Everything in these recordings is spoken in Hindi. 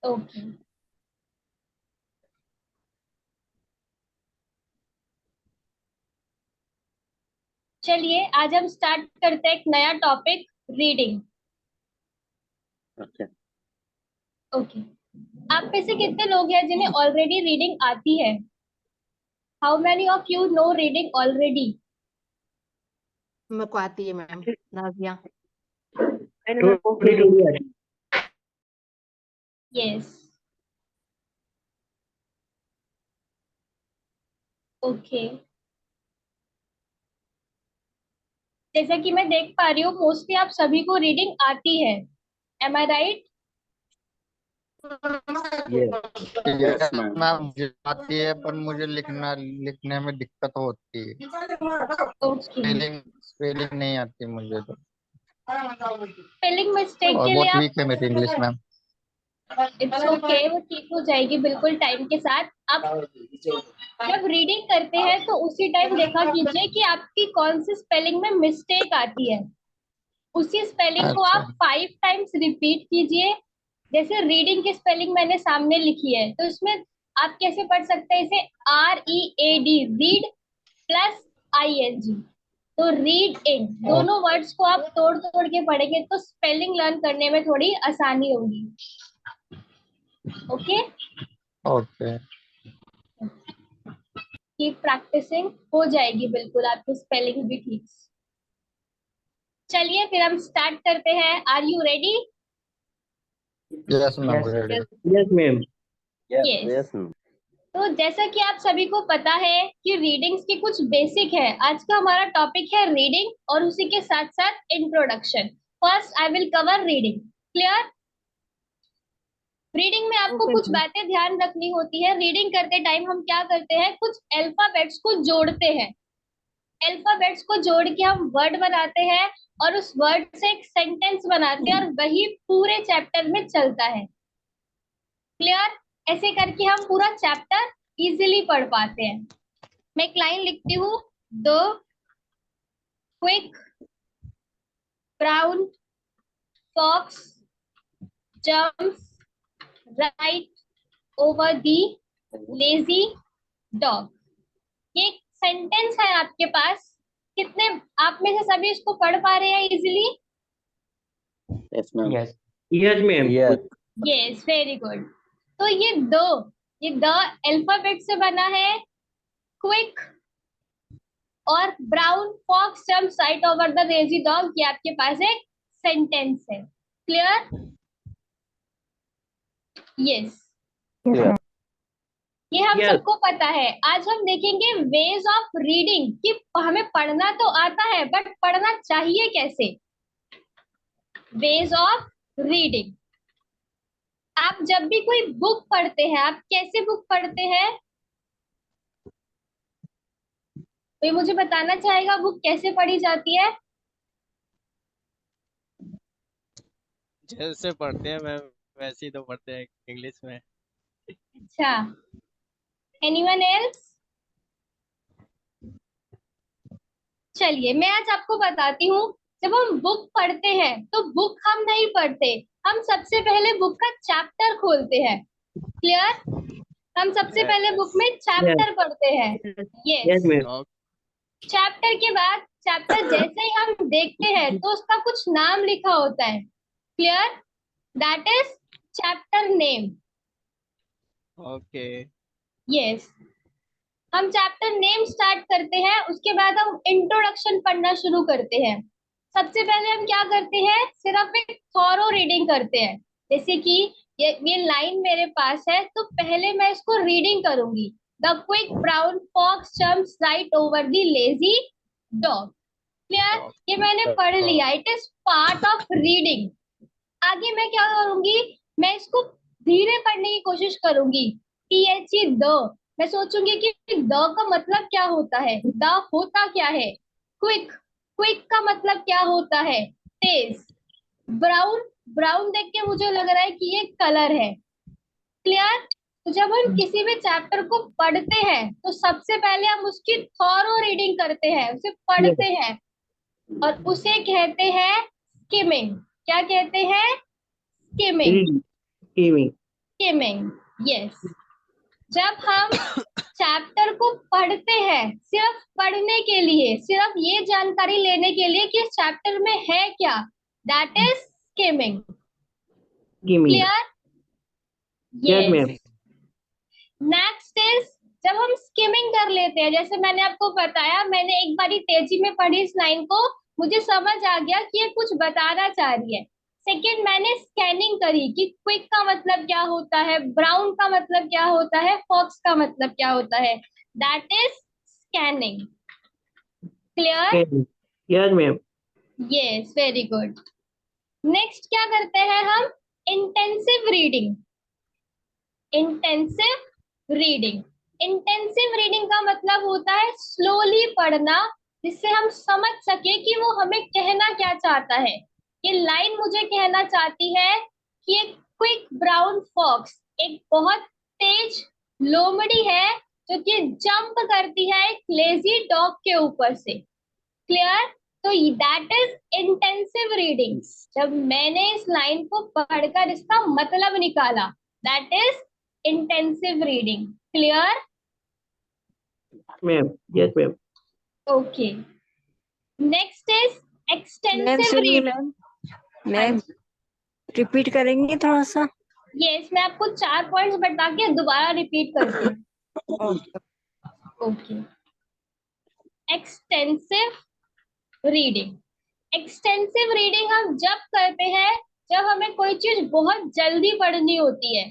ओके, चलिए आज हम स्टार्ट करते हैं एक नया टॉपिक, रीडिंग। ओके। ओके, आप में से कितने लोग हैं जिन्हें ऑलरेडी रीडिंग आती है? How many of you know reading already? मेरे को आती है मैम, नाजिया। थोड़ी थोड़ी आ रही यस, ओके। जैसा कि मैं देख पा रही हूँ, मोस्टली आप सभी को रीडिंग आती है। एम आई राइट? है। Yes ma'am. मैम मुझे आती है पर मुझे लिखने में दिक्कत होती है। ओके, स्पेलिंग नहीं आती मुझे तो। स्पेलिंग मिस्टेक और के लिए बहुत आप, वीक है मेरी इंग्लिश मैम। इट्स ओके, वो ठीक हो जाएगी बिल्कुल टाइम के साथ। आप जब रीडिंग करते हैं तो उसी टाइम देखा कीजिए कि आपकी कौन सी स्पेलिंग में मिस्टेक आती है। उसी स्पेलिंग को अच्छा। आप 5 टाइम्स रिपीट कीजिए। जैसे रीडिंग की स्पेलिंग मैंने सामने लिखी है, तो इसमें आप कैसे पढ़ सकते हैं इसे? READ, रीड प्लस ING, तो रीड इन। ओ- दोनों वर्ड्स को आप तोड़ तोड़ के पढ़ेंगे तो स्पेलिंग लर्न करने में थोड़ी आसानी होगी। Okay, okay. कीप प्रैक्टिसिंग, हो जाएगी बिल्कुल आपकी स्पेलिंग भी ठीक। चलिए फिर हम स्टार्ट करते हैं। Are you ready? Yes ma'am ready. Yes ma'am. Yes. Yes ma'am. तो जैसा कि आप सभी को पता है कि रीडिंग्स की कुछ बेसिक है। आज का हमारा टॉपिक है रीडिंग और उसी के साथ साथ introduction. First I will cover reading. Clear? Reading में आपको ओके कुछ मैम। बातें ध्यान रखनी होती है। रीडिंग करते टाइम हम क्या करते हैं, कुछ अल्फाबेट्स को जोड़ते हैं। अल्फाबेट्स को जोड़ के हम वर्ड बनाते हैं और उस वर्ड से एक सेंटेंस बनाते हैं और वही पूरे चैप्टर में चलता है। क्लियर? ऐसे करके हम पूरा चैप्टर इजीली पढ़ पाते हैं। मैं एक लाइन लिखती हूँ। The quick brown fox jumps right over the lazy dog. ये एक सेंटेंस है आपके पास। कितने आप में से सभी इसको पढ़ पा रहे हैं easily? Yes ma'am. Yes yes ma'am. Yes. Yes, very good. तो ये द अल्फाबेट से बना है। क्विक और brown fox jumps right over the lazy dog, ये आपके पास एक सेंटेंस है। क्लियर? यस, ये हम यस। सबको पता है। आज हम देखेंगे वेज ऑफ रीडिंग कि हमें पढ़ना तो आता है बट पढ़ना चाहिए कैसे। Ways of reading. आप जब भी कोई बुक पढ़ते हैं, आप कैसे बुक पढ़ते हैं? कोई मुझे बताना चाहेगा बुक कैसे पढ़ी जाती है? जैसे पढ़ते हैं मैम वैसे ही तो पढ़ते हैं इंग्लिश में। अच्छा, एनीवन एल्स? चलिए मैं आज आपको बताती हूँ। जब हम बुक पढ़ते हैं तो बुक हम नहीं पढ़ते, हम सबसे पहले बुक का चैप्टर खोलते हैं। क्लियर? हम सबसे पहले बुक यस। में यस। चैप्टर पढ़ते हैं। Yes yes, ma'am. चैप्टर के बाद चैप्टर जैसे ही हम देखते हैं तो उसका कुछ नाम लिखा होता है। Clear? That is chapter name. Okay. Yes, हम चैप्टर नेम स्टार्ट करते हैं, उसके बाद हम इंट्रोडक्शन पढ़ना शुरू करते हैं। सबसे पहले हम क्या करते हैं, सिर्फ एक थॉरो रीडिंग करते हैं। जैसे कि ये लाइन मेरे पास है तो पहले मैं इसको रीडिंग करूंगी। The quick brown fox jumps right over the lazy dog. Clear? ये मैंने पढ़ लिया, it is part of reading. आगे मैं क्या करूंगी, मैं इसको धीरे पढ़ने की कोशिश करूंगी। THE द, मैं सोचूंगी कि द का मतलब क्या होता है, द होता क्या है। क्विक, क्विक का मतलब क्या होता है, तेज। ब्राउन, ब्राउन देख के मुझे लग रहा है कि ये कलर है। क्लियर? तो जब हम किसी भी चैप्टर को पढ़ते हैं तो सबसे पहले हम उसकी थॉरो रीडिंग करते हैं, उसे पढ़ते हैं और उसे कहते हैं स्किमिंग। क्या कहते हैं? Skimming. Reading. TV. Skimming, yes. जब हम चैप्टर को पढ़ते हैं सिर्फ पढ़ने के लिए, सिर्फ ये जानकारी लेने के लिए कि इस चैप्टर में है क्या, that is skimming. Skimming. Clear? Yes, ma'am. Next is जब हम स्किमिंग कर लेते हैं, जैसे मैंने आपको बताया, मैंने एक बारी तेजी में पढ़ी इस लाइन को, मुझे समझ आ गया कि ये कुछ बताना चाह रही है। सेकंड, मैंने स्कैनिंग करी कि क्विक का मतलब क्या होता है, ब्राउन का मतलब क्या होता है, फॉक्स का मतलब क्या होता है, that is scanning. Clear? Scanning. Yes, ma'am. Yes, very good. Next क्या करते हैं हम? Intensive reading. Intensive reading, intensive reading का मतलब होता है स्लोली पढ़ना, जिससे हम समझ सके कि वो हमें कहना क्या चाहता है। ये लाइन मुझे कहना चाहती है कि एक क्विक ब्राउन फॉक्स एक बहुत तेज लोमड़ी है जो कि जंप करती है एक लेजी डॉग के ऊपर से। क्लियर? तो दैट इज इंटेंसिव रीडिंग। जब मैंने इस लाइन को पढ़कर इसका मतलब निकाला, that is intensive reading. Clear? Ma'am. Yes, ma'am. Okay. Next is ma'am extensive सुनिए reading. मैम रिपीट करेंगे थोड़ा सा? Yes, मैं आपको 4 पॉइंट्स बता के दोबारा रिपीट करती हूँ। Okay. Extensive reading. Extensive reading हम जब करते हैं जब हमें कोई चीज बहुत जल्दी पढ़नी होती है,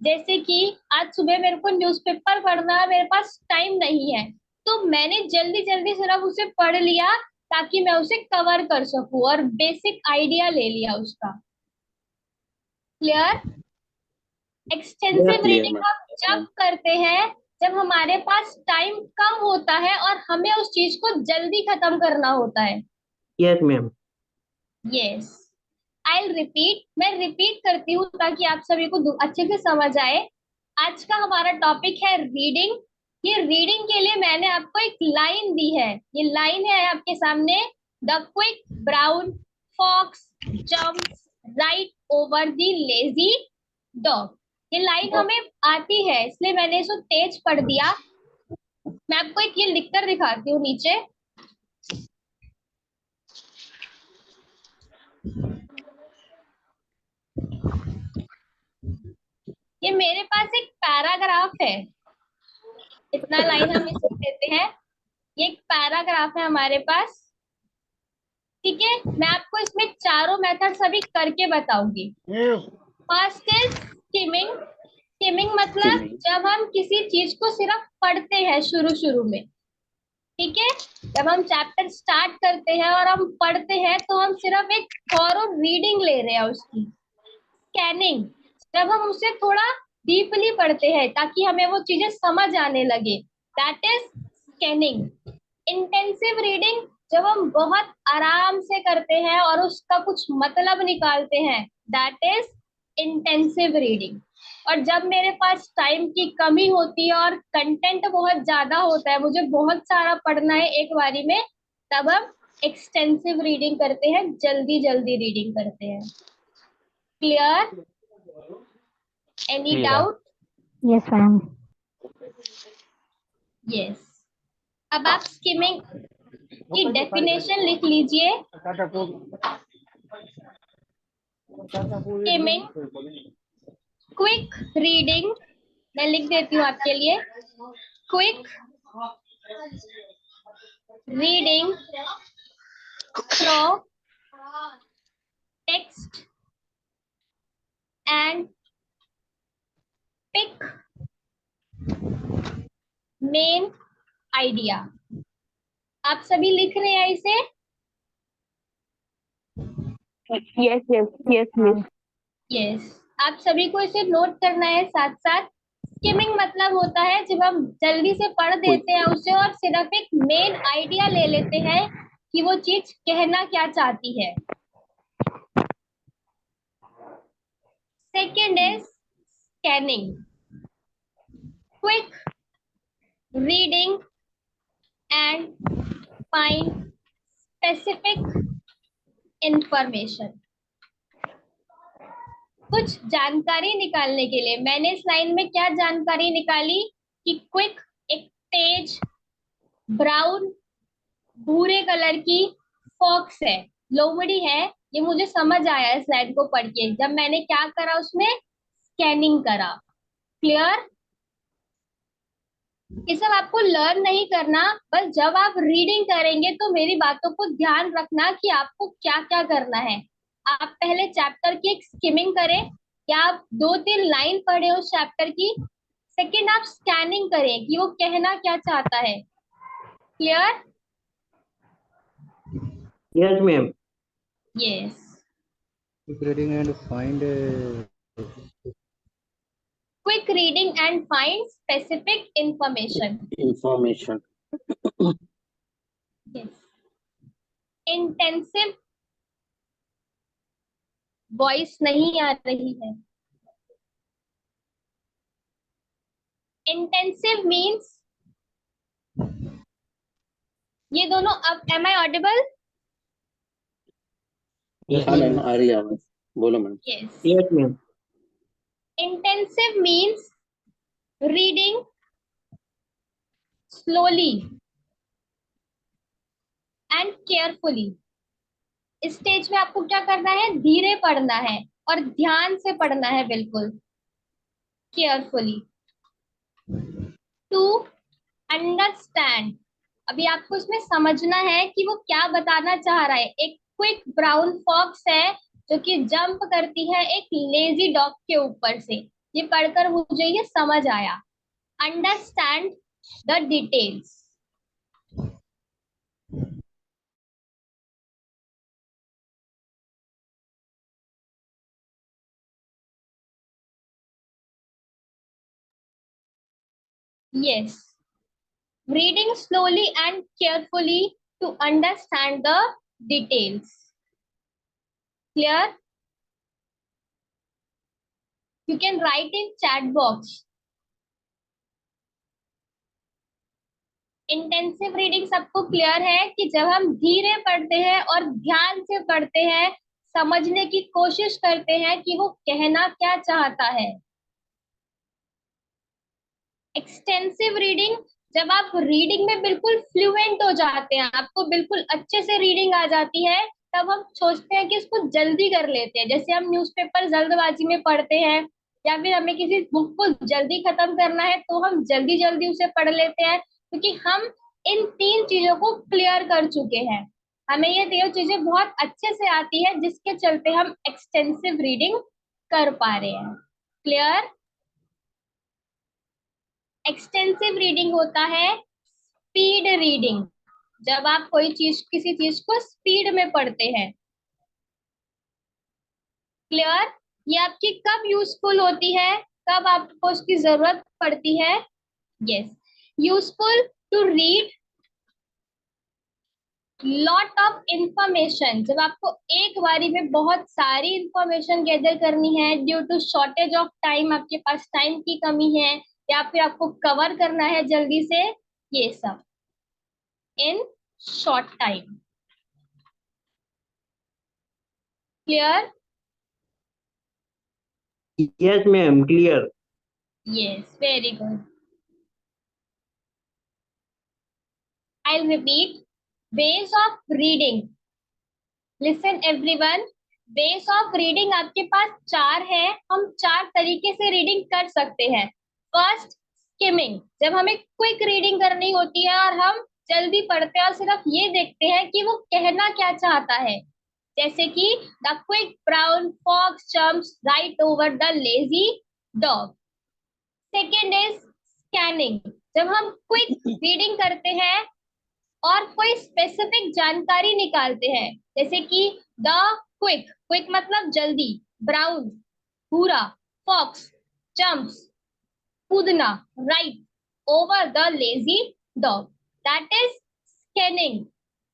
जैसे कि आज सुबह मेरे को न्यूज़पेपर पढ़ना है, मेरे पास टाइम नहीं है, तो मैंने जल्दी जल्दी सिर्फ उसे पढ़ लिया ताकि मैं उसे कवर कर सकूं और बेसिक आइडिया ले लिया उसका। Clear? Yes, extensive clear, reading ma'am. हम जब करते हैं जब हमारे पास टाइम कम होता है और हमें उस चीज को जल्दी खत्म करना होता है। Yes, ma'am. Yes, I repeat, मैं रिपीट करती हूँ ताकि आप सभी को अच्छे से समझ आए। आज का हमारा टॉपिक है रीडिंग। ये रीडिंग के लिए मैंने आपको एक लाइन दी है, ये लाइन है आपके सामने, the quick brown fox jumps right over the lazy dog. ये लाइन हमें आती है इसलिए मैंने इसको तेज पढ़ दिया। मैं आपको एक ये लिखकर दिखाती हूँ नीचे। ये मेरे पास एक पैराग्राफ है, इतना लाइन हम इसमें देते हैं, ये एक पैराग्राफ है हमारे पास। ठीक है, मैं आपको इसमें चारों मेथड सभी करके बताऊंगी। First is skimming. स्किमिंग मतलब Skimming. जब हम किसी चीज को सिर्फ पढ़ते हैं शुरू शुरू में। ठीक है, जब हम चैप्टर स्टार्ट करते हैं और हम पढ़ते हैं तो हम सिर्फ एक थॉरो रीडिंग ले रहे हैं उसकी। स्कैनिंग, जब हम उसे थोड़ा डीपली पढ़ते हैं ताकि हमें वो चीजें समझ आने लगे, that is scanning. Intensive reading जब हम बहुत आराम से करते हैं और उसका कुछ मतलब निकालते हैं, दैट इज इंटेंसिव रीडिंग। और जब मेरे पास टाइम की कमी होती है और कंटेंट बहुत ज्यादा होता है, मुझे बहुत सारा पढ़ना है एक बारी में, तब हम एक्सटेंसिव रीडिंग करते हैं, जल्दी जल्दी रीडिंग करते हैं। Clear? Any doubt? Yes ma'am. Yes. अब आप स्किमिंग की डेफिनेशन लिख लीजिए। स्किमिंग, क्विक रीडिंग, मैं लिख देती हूँ आपके लिए, quick reading through text and pick main idea. आप सभी लिख रहे हैं इसे? Yes yes yes ma'am. Yes, आप सभी को इसे नोट करना है साथ साथ। स्किमिंग मतलब होता है जब हम जल्दी से पढ़ देते हैं उसे और सिर्फ एक मेन आइडिया ले लेते हैं कि वो चीज कहना क्या चाहती है। Second is scanning, quick reading and find specific information. कुछ जानकारी निकालने के लिए मैंने इस लाइन में क्या जानकारी निकाली कि क्विक एक तेज ब्राउन भूरे कलर की फॉक्स है, लोमड़ी है। ये मुझे समझ आया इस लाइन को पढ़ के, जब मैंने क्या करा उसमें स्कैनिंग करा। क्लियर? ये सब आपको लर्न नहीं करना, बस जब आप रीडिंग करेंगे तो मेरी बातों को ध्यान रखना कि आपको क्या क्या करना है। आप पहले चैप्टर की एक स्किमिंग करें या आप 2-3 लाइन पढ़े उस चैप्टर की। सेकंड, आप स्कैनिंग करें कि वो कहना क्या चाहता है। Clear? Yes, ma'am. Yes. reading and find quick reading and find specific information. information. Yes. Intensive voice नहीं आ रही है। इंटेंसिव मीन्स ये दोनों। अब एम आई ऑडिबल? हाँ मैम आ रही है आवाज, बोलो ma'am. Yes. Yes, ma'am. Intensive means reading slowly and carefully. इस स्टेज में आपको क्या करना है? धीरे पढ़ना है और ध्यान से पढ़ना है, बिल्कुल केयरफुली। टू अंडरस्टैंड, अभी आपको इसमें समझना है कि वो क्या बताना चाह रहा है। एक क्विक ब्राउन फॉक्स है जो कि जंप करती है एक लेजी डॉग के ऊपर से। ये पढ़कर मुझे ये समझ आया। Understand the details. Yes. Reading slowly and carefully to understand the details. Clear? You can write in chat box. Intensive reading सबको क्लियर है कि जब हम धीरे पढ़ते हैं और ध्यान से पढ़ते हैं, समझने की कोशिश करते हैं कि वो कहना क्या चाहता है। एक्सटेंसिव रीडिंग, जब आप रीडिंग में बिल्कुल फ्लुएंट हो जाते हैं, आपको बिल्कुल अच्छे से रीडिंग आ जाती है, तब हम सोचते हैं कि इसको जल्दी कर लेते हैं। जैसे हम न्यूज़पेपर जल्दबाजी में पढ़ते हैं या फिर हमें किसी बुक को जल्दी खत्म करना है तो हम जल्दी जल्दी उसे पढ़ लेते हैं, क्योंकि हम इन 3 चीजों को क्लियर कर चुके हैं। हमें ये 3 चीजें बहुत अच्छे से आती है, जिसके चलते हम एक्सटेंसिव रीडिंग कर पा रहे हैं। क्लियर? एक्सटेंसिव रीडिंग होता है स्पीड रीडिंग, जब आप कोई चीज किसी चीज को स्पीड में पढ़ते हैं। क्लियर? ये आपकी कब यूजफुल होती है, कब आपको उसकी जरूरत पड़ती है? Yes, useful to read lot of information, जब आपको एक बारी में बहुत सारी इंफॉर्मेशन गैदर करनी है due to shortage of time, आपके पास टाइम की कमी है या फिर आपको कवर करना है जल्दी से, ये सब in short time. Clear? Yes, ma'am. Clear. Yes, very good. I'll repeat. Ways of reading. Listen everyone. Ways of reading आपके पास 4 है। हम 4 तरीके से रीडिंग कर सकते हैं। फर्स्ट, स्किमिंग, जब हमें क्विक रीडिंग करनी होती है और हम जल्दी पढ़ते हैं और सिर्फ ये देखते हैं कि वो कहना क्या चाहता है, जैसे कि the quick brown fox jumps right over the lazy dog. Second is scanning, जब हम क्विक रीडिंग करते हैं और कोई स्पेसिफिक जानकारी निकालते हैं, जैसे कि द क्विक, क्विक मतलब जल्दी, ब्राउन भूरा, फॉक्स जंप्स कूदना, right over the lazy dog, that is scanning.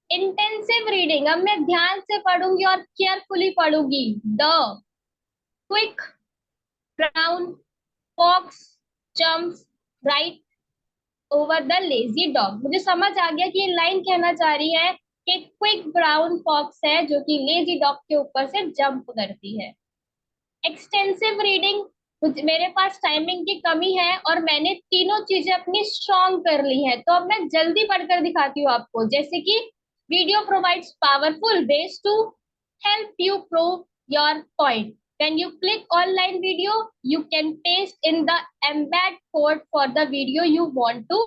Intensive reading, अब मैं ध्यान से पढ़ूंगी और केयरफुली पढ़ूंगी। The quick brown fox jumps right over the lazy dog. मुझे समझ आ गया कि ये लाइन कहना चाह रही है कि क्विक ब्राउन फॉक्स है जो कि लेजी डॉग के ऊपर से जंप करती है। एक्सटेंसिव रीडिंग, मेरे पास टाइमिंग की कमी है और मैंने तीनों चीजें अपनी स्ट्रॉन्ग कर ली हैं, तो अब मैं जल्दी पढ़कर दिखाती हूँ आपको। जैसे कि video provides powerful ways to help you prove your point. When you click online video, you can paste in the embed code for the video you want to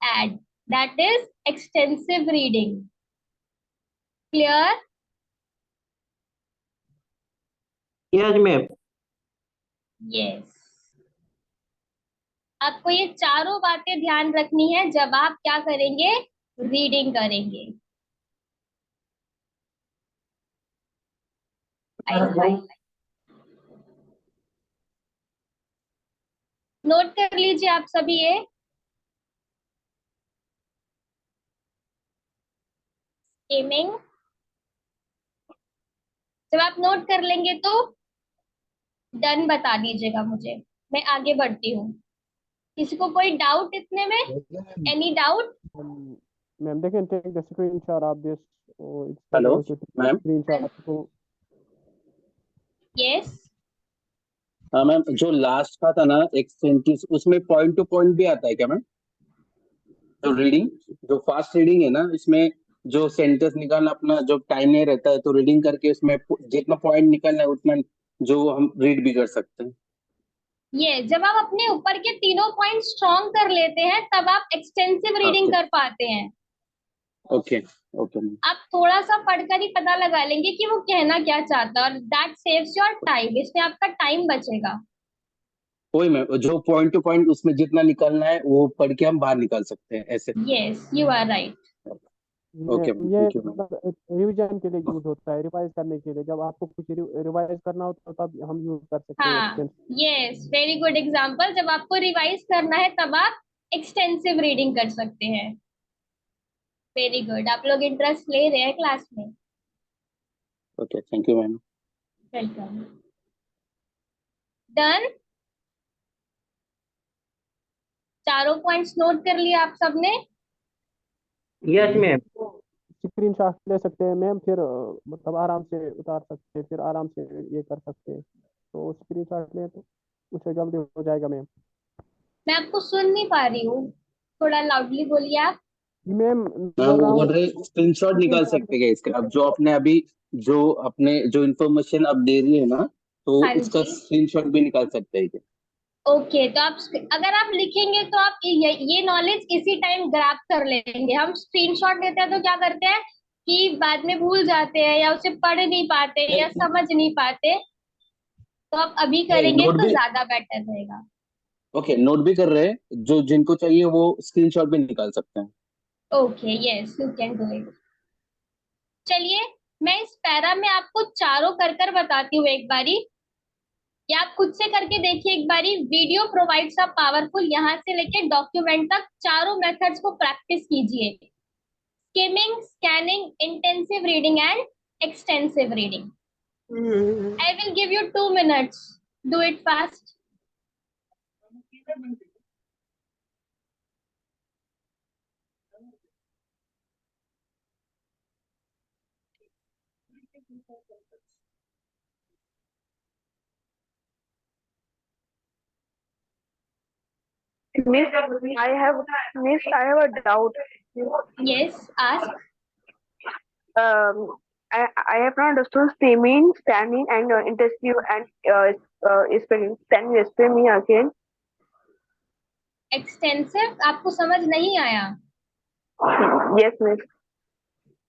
add. That is extensive reading. Clear? Yes, ma'am. Yes. आपको ये चारों बातें ध्यान रखनी है जब आप क्या करेंगे, रीडिंग करेंगे। नोट कर लीजिए आप सभी ये। स्कीमिंग, जब आप नोट कर लेंगे तो डन बता दीजिएगा मुझे, मैं आगे बढ़ती हूँ। किसी को कोई डाउट इतने में? Any doubt? Ma'am, they can take the screenshot of this. Or it's Hello, better to take ma'am. screenshot. So, yes, हाँ मैम, जो लास्ट का था ना एक सेंटेंस, उसमें पॉइंट टू पॉइंट भी आता है क्या मैम? जो रीडिंग, जो फास्ट रीडिंग है ना, इसमें जो सेंटेंस निकालना अपना जो टाइम नहीं रहता है, तो रीडिंग करके उसमें जितना पॉइंट निकालना है उतना जो हम रीड भी कर सकते हैं। ये जब आप अपने ऊपर के तीनों पॉइंट स्ट्रॉन्ग कर लेते हैं तब आप एक्सटेंसिव रीडिंग कर पाते हैं। Okay okay ma'am. आप थोड़ा सा पढ़कर ही पता लगा लेंगे कि वो कहना क्या चाहता है, और दैट सेव्स योर टाइम, इसमें आपका टाइम बचेगा। वही मैम, जो पॉइंट टू पॉइंट उसमें जितना निकालना है वो पढ़ के हम बाहर निकाल सकते हैं ऐसे। Yes, you are right. Okay ये थैंक यू मैम। रिवीजन के लिए यूज होता है, रिवाइज करने के लिए। जब आपको कुछ रिवाइज करना होता है तब हम यूज कर सकते हैं हाँ, extensive। Yes, very good example. जब आपको रिवाइज करना है तब आप एक्सटेंसिव रीडिंग कर सकते हैं। वेरी गुड, आप लोग इंटरेस्ट ले रहे हैं क्लास में। Okay thank you ma'am. Welcome. Done? चारों पॉइंट्स नोट कर लिए आप सबने? Yes, ma'am. स्क्रीनशॉट ले सकते हैं मैम, फिर मतलब आराम से उतार सकते हैं, फिर आराम से ये कर सकते हैं। तो स्क्रीनशॉट लें तो उससे जल्दी हो जाएगा मैम। मैं आपको सुन नहीं पा रही हूँ, थोड़ा लाउडली बोलिए आप। मैम मैम वो बोल रहे स्क्रीनशॉट निकाल सकते हैं इसका, अब जो आपने अभी जो इन्फॉर्मेशन अब दे रही है ना, तो हाँ उसका जी। स्क्रीनशॉट भी निकाल सकते हैं क्या? ओके, तो आप अगर आप लिखेंगे तो आप ये नॉलेज इसी टाइम ग्रैब कर लेंगे। हम स्क्रीनशॉट लेते हैं तो क्या करते हैं कि बाद में भूल जाते हैं या उसे पढ़ नहीं पाते या समझ नहीं पाते, तो आप अभी करेंगे नोट तो भी, ज्यादा बेटर रहेगा। ओके नोट भी कर रहे हैं, जो जिनको चाहिए वो स्क्रीनशॉट भी निकाल सकते हैं। Okay, yes, you can do it. चलिए, मैं इस पैरा में आपको चारों कर कर बताती हूँ एक बारी, या आप खुद से करके देखिए एक बारी। वीडियो प्रोवाइड्स अ पावरफुल, यहाँ से लेके डॉक्यूमेंट तक चारों मेथड्स को प्रैक्टिस कीजिए। Skimming, scanning, intensive reading and extensive reading. I will give you 2 minutes. Do it fast. Miss, I have a doubt. Yes, ask. I have not understood skimming, scanning, and intensive and spelling. Can you explain me again? Extensive आपको समझ नहीं आया? Yes, miss.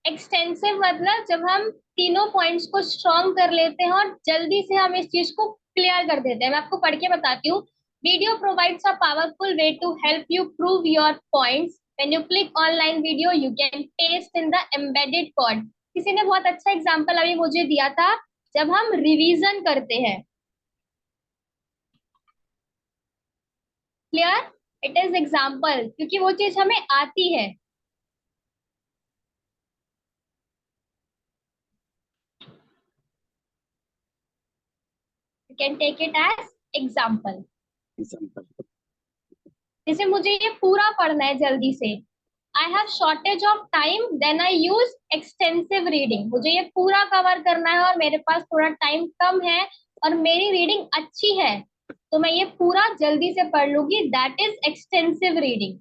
एक्सटेंसिव मतलब जब हम तीनों पॉइंट्स को स्ट्रॉन्ग कर लेते हैं और जल्दी से हम इस चीज को क्लियर कर देते हैं। मैं आपको पढ़ के बताती हूँ। Video provides a powerful way to help you prove your points. When you click online video you can paste in the embedded code. किसी ने बहुत अच्छा एग्जांपल अभी मुझे दिया था, जब हम रिवीजन करते हैं। क्लियर? इट इज एग्जाम्पल, क्योंकि वो चीज हमें आती है। You can take it as example. जैसे मुझे ये पूरा पढ़ना है जल्दी से। I have shortage of time, then I use extensive reading. मुझे ये पूरा कवर करना है और मेरे पास थोड़ा टाइम कम है, और मेरी रीडिंग अच्छी है तो मैं ये पूरा जल्दी से पढ़ लूंगी, दैट इज एक्सटेंसिव रीडिंग।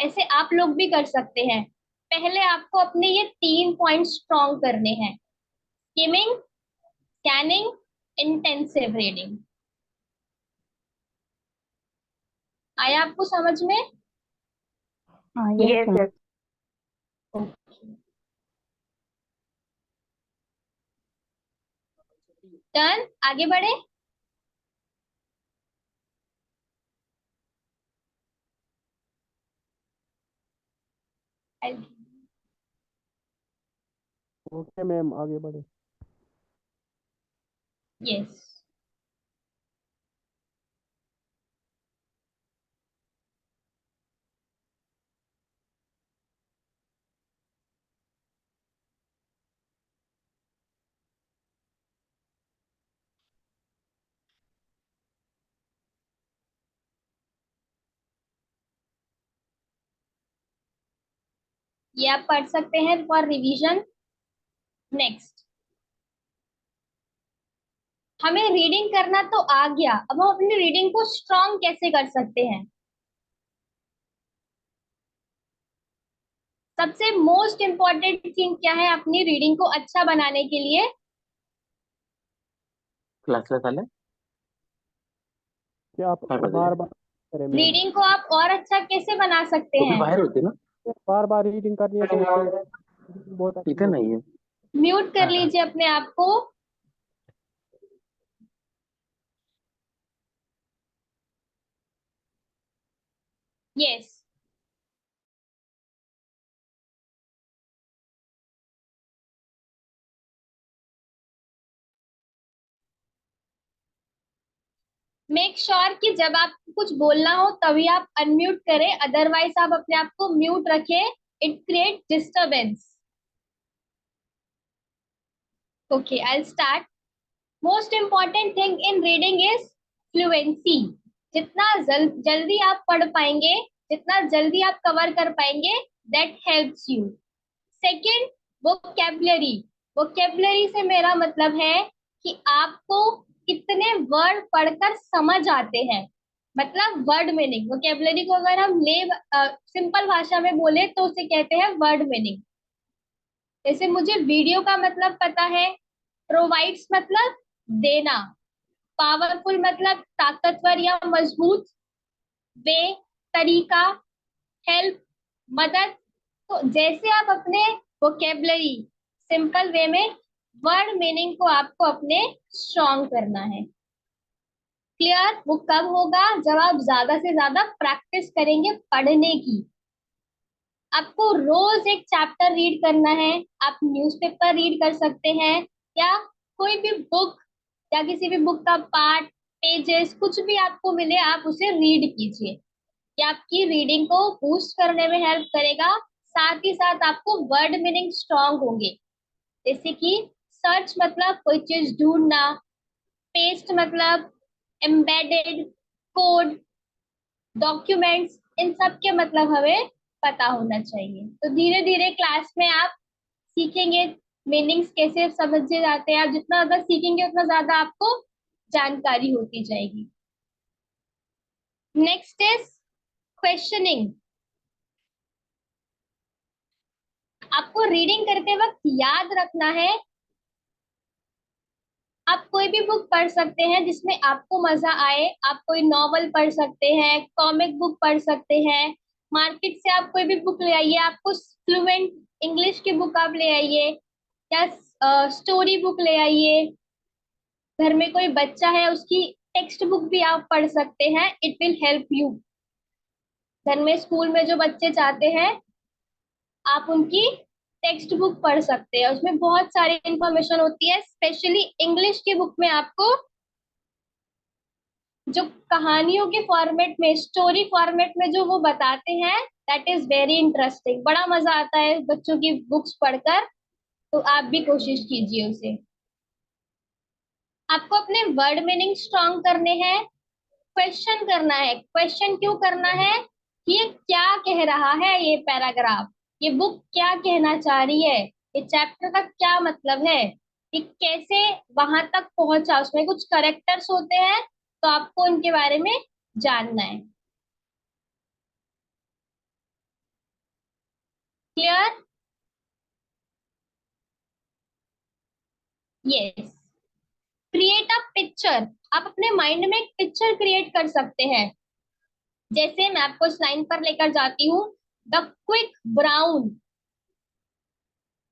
ऐसे आप लोग भी कर सकते हैं। पहले आपको अपने ये 3 पॉइंट स्ट्रॉन्ग करने हैं, स्किमिंग, स्कैनिंग, इंटेंसिव रीडिंग। आया आपको समझ में? Yes, yes. डन, आगे बढ़े। ओके मैम, आगे बढ़े। यस, ये आप पढ़ सकते हैं फॉर रिवीजन। नेक्स्ट, हमें रीडिंग करना तो आ गया, अब हम अपनी रीडिंग को स्ट्रॉन्ग कैसे कर सकते हैं? सबसे मोस्ट इम्पोर्टेंट थिंग क्या है अपनी रीडिंग को अच्छा बनाने के लिए? क्लासला झालं कि आप बार बार करें मैम, रीडिंग को आप और अच्छा कैसे बना सकते तुम्ही हैं? बाहेर होते ना, बार बार रीडिंग करनी है तो उससे बहुत अच्छी इथे होती है। नाहीये. म्यूट कर लीजिए अपने आप को। यस, मेक श्योर कि जब आपको कुछ बोलना हो तभी आप अनम्यूट करें, अदरवाइज आप अपने आप को म्यूट रखें, it create disturbance. Okay, I start. Most important thing in reading is fluency. जितना जल्दी आप पढ़ पाएंगे, जितना जल्दी आप कवर कर पाएंगे, that helps you. Second, vocabulary. Vocabulary से मेरा मतलब है कि आपको कितने वर्ड पढ़कर समझ आते हैं, मतलब वर्ड मीनिंग। वोकैबुलरी को अगर हम सिंपल भाषा में बोले तो उसे कहते हैं वर्ड मीनिंग। जैसे मुझे वीडियो का मतलब पता है, प्रोवाइड्स मतलब देना, पावरफुल मतलब ताकतवर या मजबूत, वे तरीका, हेल्प मदद। तो जैसे आप अपने वोकेबलरी सिंपल वे में वर्ड मीनिंग को आपको अपने स्ट्रॉन्ग करना है। क्लियर? वो कब होगा? जब आप ज्यादा से ज्यादा प्रैक्टिस करेंगे पढ़ने की। आपको रोज एक चैप्टर रीड करना है। आप न्यूज़पेपर रीड कर सकते हैं या कोई भी बुक या किसी भी बुक का पार्ट, पेजेस, कुछ भी आपको मिले आप उसे रीड कीजिए। ये आपकी रीडिंग को बूस्ट करने में हेल्प करेगा, साथ ही साथ आपको वर्ड मीनिंग स्ट्रॉन्ग होंगे। जैसे कि सर्च मतलब कोई चीज ढूंढना, पेस्ट मतलब एम्बेडेड कोड, डॉक्यूमेंट्स, इन सब के मतलब हमें पता होना चाहिए। तो धीरे धीरे क्लास में आप सीखेंगे मीनिंग्स कैसे समझे जाते हैं। आप जितना ज्यादा सीखेंगे उतना ज्यादा आपको जानकारी होती जाएगी। Next is questioning. आपको रीडिंग करते वक्त याद रखना है, आप कोई भी बुक पढ़ सकते हैं जिसमें आपको मजा आए। आप कोई नॉवल पढ़ सकते हैं, कॉमिक बुक पढ़ सकते हैं, मार्केट से आप कोई भी बुक ले आइए, आपको फ्लुएंट इंग्लिश की बुक आप ले आइए या स्टोरी बुक ले आइए। घर में कोई बच्चा है उसकी टेक्स्ट बुक भी आप पढ़ सकते हैं, इट विल हेल्प यू। घर में स्कूल में जो बच्चे जाते हैं आप उनकी टेक्स्ट बुक पढ़ सकते हैं, उसमें बहुत सारी इंफॉर्मेशन होती है। स्पेशली इंग्लिश की बुक में आपको जो कहानियों के फॉर्मेट में, स्टोरी फॉर्मेट में जो वो बताते हैं, दैट इज वेरी इंटरेस्टिंग। बड़ा मजा आता है बच्चों की बुक्स पढ़कर, तो आप भी कोशिश कीजिए उसे। आपको अपने वर्ड मीनिंग स्ट्रॉन्ग करने हैं, क्वेश्चन करना है। क्वेश्चन क्यों करना है? कि ये क्या कह रहा है, ये पैराग्राफ, ये बुक क्या कहना चाह रही है, ये चैप्टर का क्या मतलब है। कि कैसे वहां तक पहुंचा, उसमें कुछ करेक्टर्स होते हैं तो आपको उनके बारे में जानना है। Clear? Yes. Create a picture. आप अपने माइंड में एक पिक्चर क्रिएट कर सकते हैं। जैसे मैं आपको इस लाइन पर लेकर जाती हूँ, the quick brown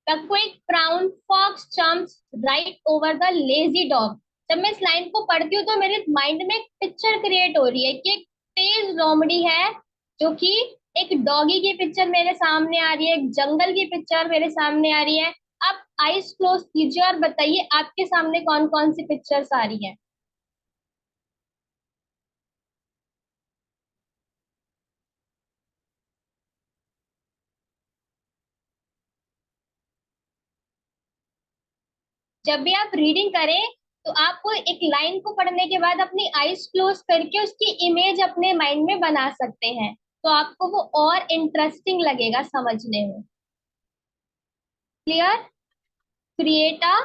the quick brown fox jumps right over the lazy dog. जब मैं इस लाइन को पढ़ती हूँ तो मेरे माइंड में एक पिक्चर क्रिएट हो रही है कि एक तेज लोमड़ी है जो कि एक डॉगी की पिक्चर मेरे सामने आ रही है, एक जंगल की पिक्चर मेरे सामने आ रही है। आप आईज क्लोज कीजिए और बताइए आपके सामने कौन कौन सी पिक्चर्स आ रही हैं। जब भी आप रीडिंग करें तो आपको एक लाइन को पढ़ने के बाद अपनी आईज क्लोज करके उसकी इमेज अपने माइंड में बना सकते हैं, तो आपको वो और इंटरेस्टिंग लगेगा समझने में। Clear? Create a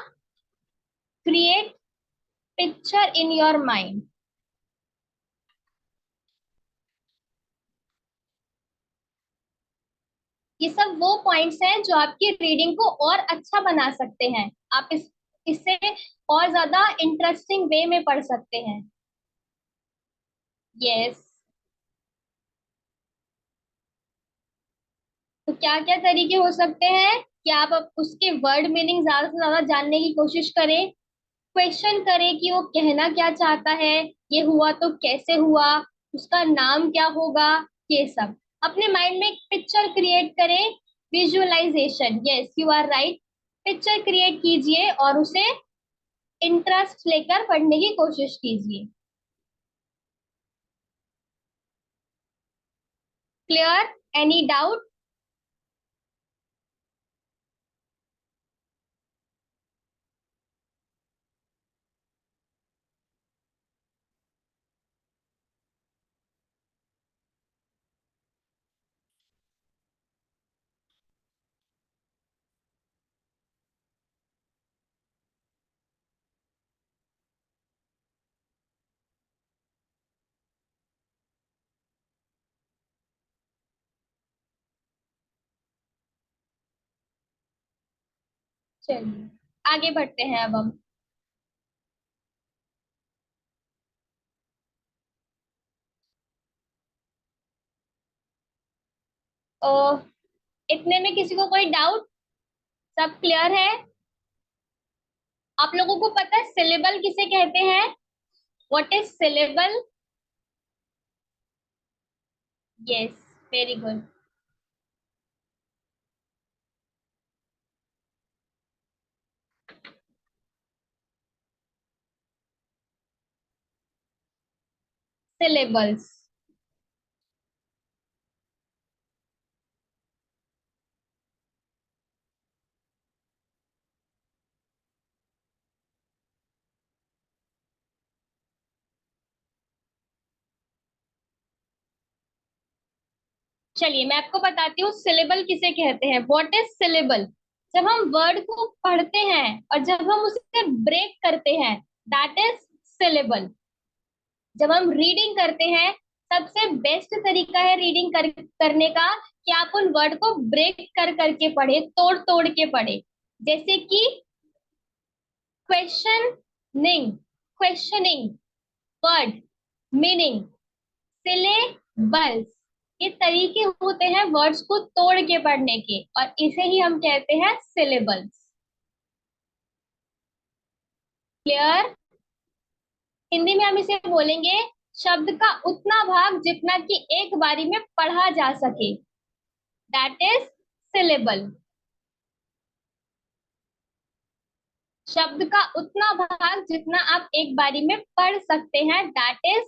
create picture in your mind. ये सब वो पॉइंट्स हैं जो आपकी रीडिंग को और अच्छा बना सकते हैं। आप इससे और ज्यादा इंटरेस्टिंग वे में पढ़ सकते हैं। यस। तो क्या क्या तरीके हो सकते हैं कि आप उसके वर्ड मीनिंग ज्यादा से ज्यादा जानने की कोशिश करें, क्वेश्चन करें कि वो कहना क्या चाहता है, ये हुआ तो कैसे हुआ, उसका नाम क्या होगा, ये सब अपने माइंड में एक पिक्चर क्रिएट करें। Visualisation, yes you are right. Picture create कीजिए और उसे इंटरेस्ट लेकर पढ़ने की कोशिश कीजिए। क्लियर? Any doubt? चलिए आगे बढ़ते हैं अब हम। ओ, इतने में किसी को कोई डाउट? सब क्लियर है? आप लोगों को पता है सिलेबल किसे कहते हैं? What is syllable? Yes, very good. Syllables. चलिए मैं आपको बताती हूँ सिलेबल किसे कहते हैं। What is syllable? जब हम वर्ड को पढ़ते हैं और जब हम उसे ब्रेक करते हैं, दैट इज सिलेबल। जब हम रीडिंग करते हैं, सबसे बेस्ट तरीका है रीडिंग करने का कि आप उन वर्ड को ब्रेक कर करके पढ़े, तोड़ तोड़ के पढ़े। जैसे कि questioning, questioning, word meaning, syllables, ये तरीके होते हैं वर्ड्स को तोड़ के पढ़ने के, और इसे ही हम कहते हैं सिलेबल्स। क्लियर? हिंदी में हम इसे बोलेंगे शब्द का उतना भाग जितना कि एक बारी में पढ़ा जा सके, दैट इज सिलेबल। शब्द का उतना भाग जितना आप एक बारी में पढ़ सकते हैं, that is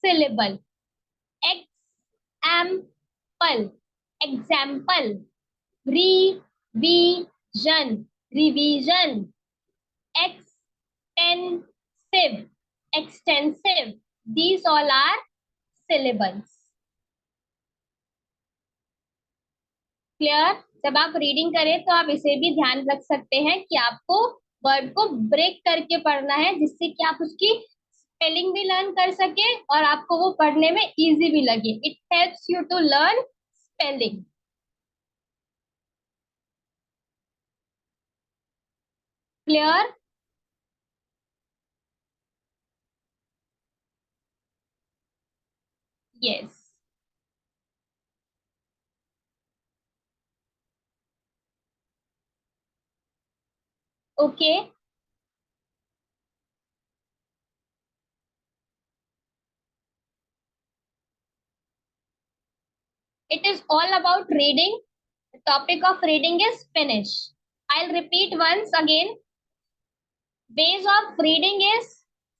syllable. Example, example, revision, revision, extensive, extensive, these all are syllables. Clear? जब आप रीडिंग करें तो आप इसे भी ध्यान रख सकते हैं कि आपको वर्ड को ब्रेक करके पढ़ना है, जिससे कि आप उसकी स्पेलिंग भी लर्न कर सके और आपको वो पढ़ने में इजी भी लगे. It helps you to learn spelling. Clear? Yes. Okay. It is all about reading. The topic of reading is finish. I'll repeat once again. Ways of reading is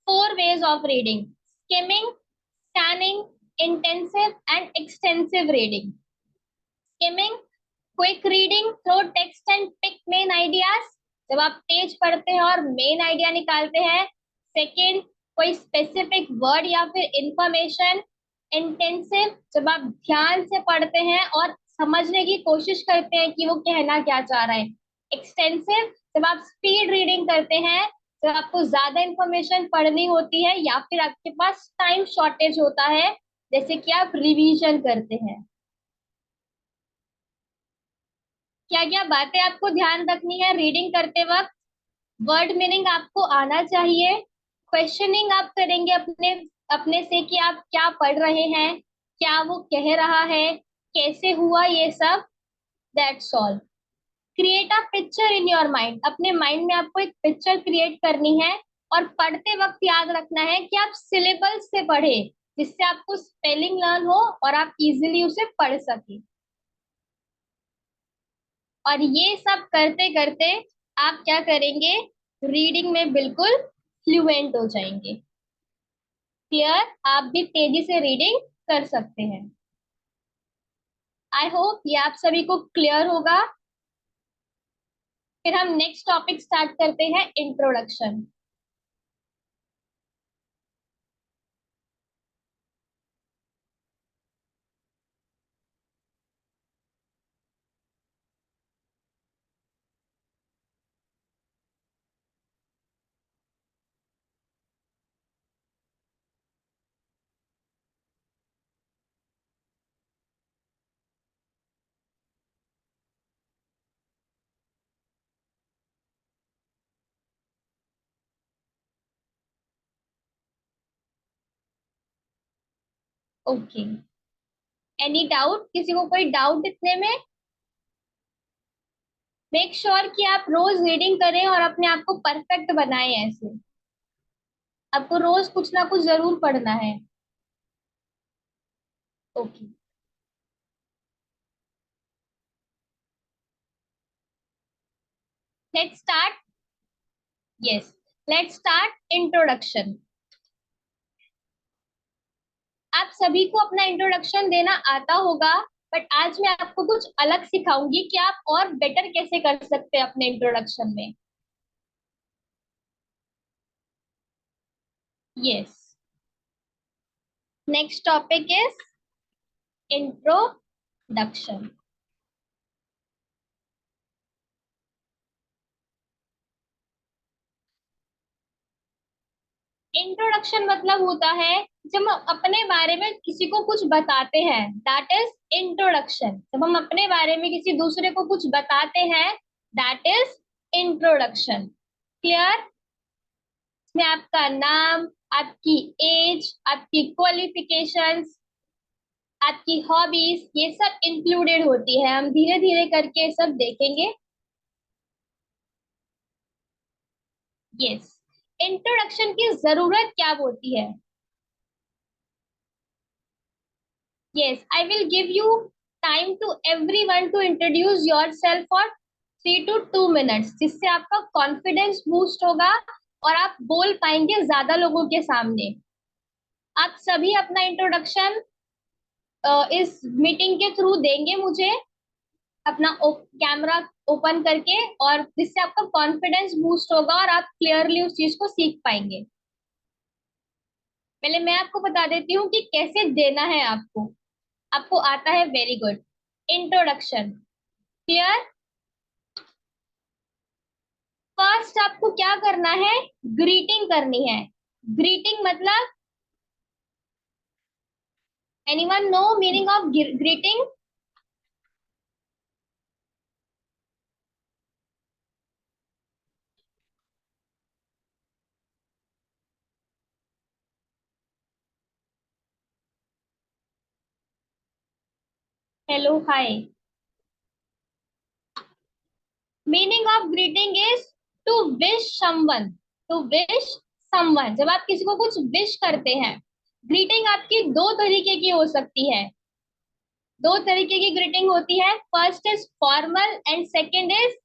4 ways of reading: skimming, scanning, intensive, and extensive reading. Skimming, quick reading through text and pick main ideas. जब आप पेज पढ़ते हैं और मेन आइडिया निकालते हैं. सेकेंड, कोई स्पेसिफिक वर्ड या फिर इंफॉर्मेशन. इंटेंसिव, जब आप ध्यान से पढ़ते हैं और समझने की कोशिश करते हैं कि वो कहना क्या चाह रहा है. एक्सटेंसिव, जब आप स्पीड रीडिंग करते हैं, जब आपको ज्यादा इंफॉर्मेशन पढ़नी होती है या फिर आपके पास टाइम शॉर्टेज होता है, जैसे कि आप रिवीजन करते हैं. क्या क्या बातें आपको ध्यान रखनी है रीडिंग करते वक्त? वर्ड मीनिंग आपको आना चाहिए. क्वेश्चनिंग आप करेंगे अपने अपने से कि आप क्या पढ़ रहे हैं, क्या वो कह रहा है, कैसे हुआ, ये सब. That's all. Create a picture in your mind. अपने माइंड में आपको एक पिक्चर क्रिएट करनी है और पढ़ते वक्त याद रखना है कि आप सिलेबस से पढ़े, जिससे आपको स्पेलिंग लर्न हो और आप इजीली उसे पढ़ सके. और ये सब करते करते आप क्या करेंगे? रीडिंग में बिल्कुल फ्लुएंट हो जाएंगे. क्लियर? आप भी तेजी से रीडिंग कर सकते हैं. आई होप ये आप सभी को क्लियर होगा. फिर हम नेक्स्ट टॉपिक स्टार्ट करते हैं, इंट्रोडक्शन. ओके. Any doubt? किसी को कोई डाउट इतने में? मेक श्योर कि आप रोज रीडिंग करें और अपने आप को परफेक्ट बनाएं. ऐसे आपको रोज कुछ ना कुछ जरूर पढ़ना है. Okay. Let's start. Yes, let's start introduction. आप सभी को अपना इंट्रोडक्शन देना आता होगा, बट आज मैं आपको कुछ अलग सिखाऊंगी कि आप और बेटर कैसे कर सकते हैं अपने इंट्रोडक्शन में. Yes. Next topic is introduction. Introduction मतलब होता है जब हम अपने बारे में किसी को कुछ बताते हैं, दैट इज इंट्रोडक्शन. जब हम अपने बारे में किसी दूसरे को कुछ बताते हैं, दैट इज इंट्रोडक्शन. क्लियर? इसमें आपका नाम, आपकी एज, आपकी क्वालिफिकेशंस, आपकी हॉबीज, ये सब इंक्लूडेड होती है. हम धीरे धीरे करके सब देखेंगे. यस. इंट्रोडक्शन की जरूरत क्या होती है? Yes, I will give you time to everyone to introduce yourself for 3 to 2 minutes, जिससे आपका कॉन्फिडेंस बूस्ट होगा और आप बोल पाएंगे ज्यादा लोगों के सामने. आप सभी अपना इंट्रोडक्शन इस मीटिंग के थ्रू देंगे मुझे, अपना कैमरा ओपन करके, और जिससे आपका कॉन्फिडेंस बूस्ट होगा और आप क्लियरली उस चीज को सीख पाएंगे. पहले मैं आपको बता देती हूँ कि कैसे देना है आपको. आपको आता है? Very good. Introduction. Clear? First आपको क्या करना है, ग्रीटिंग करनी है। ग्रीटिंग मतलब, anyone know meaning of greeting? Hello, hi. Meaning of greeting is to wish someone. To wish someone, जब आप किसी को कुछ विश करते हैं। ग्रीटिंग आपकी दो तरीके की हो सकती है। दो तरीके की ग्रीटिंग होती है, first is formal and second is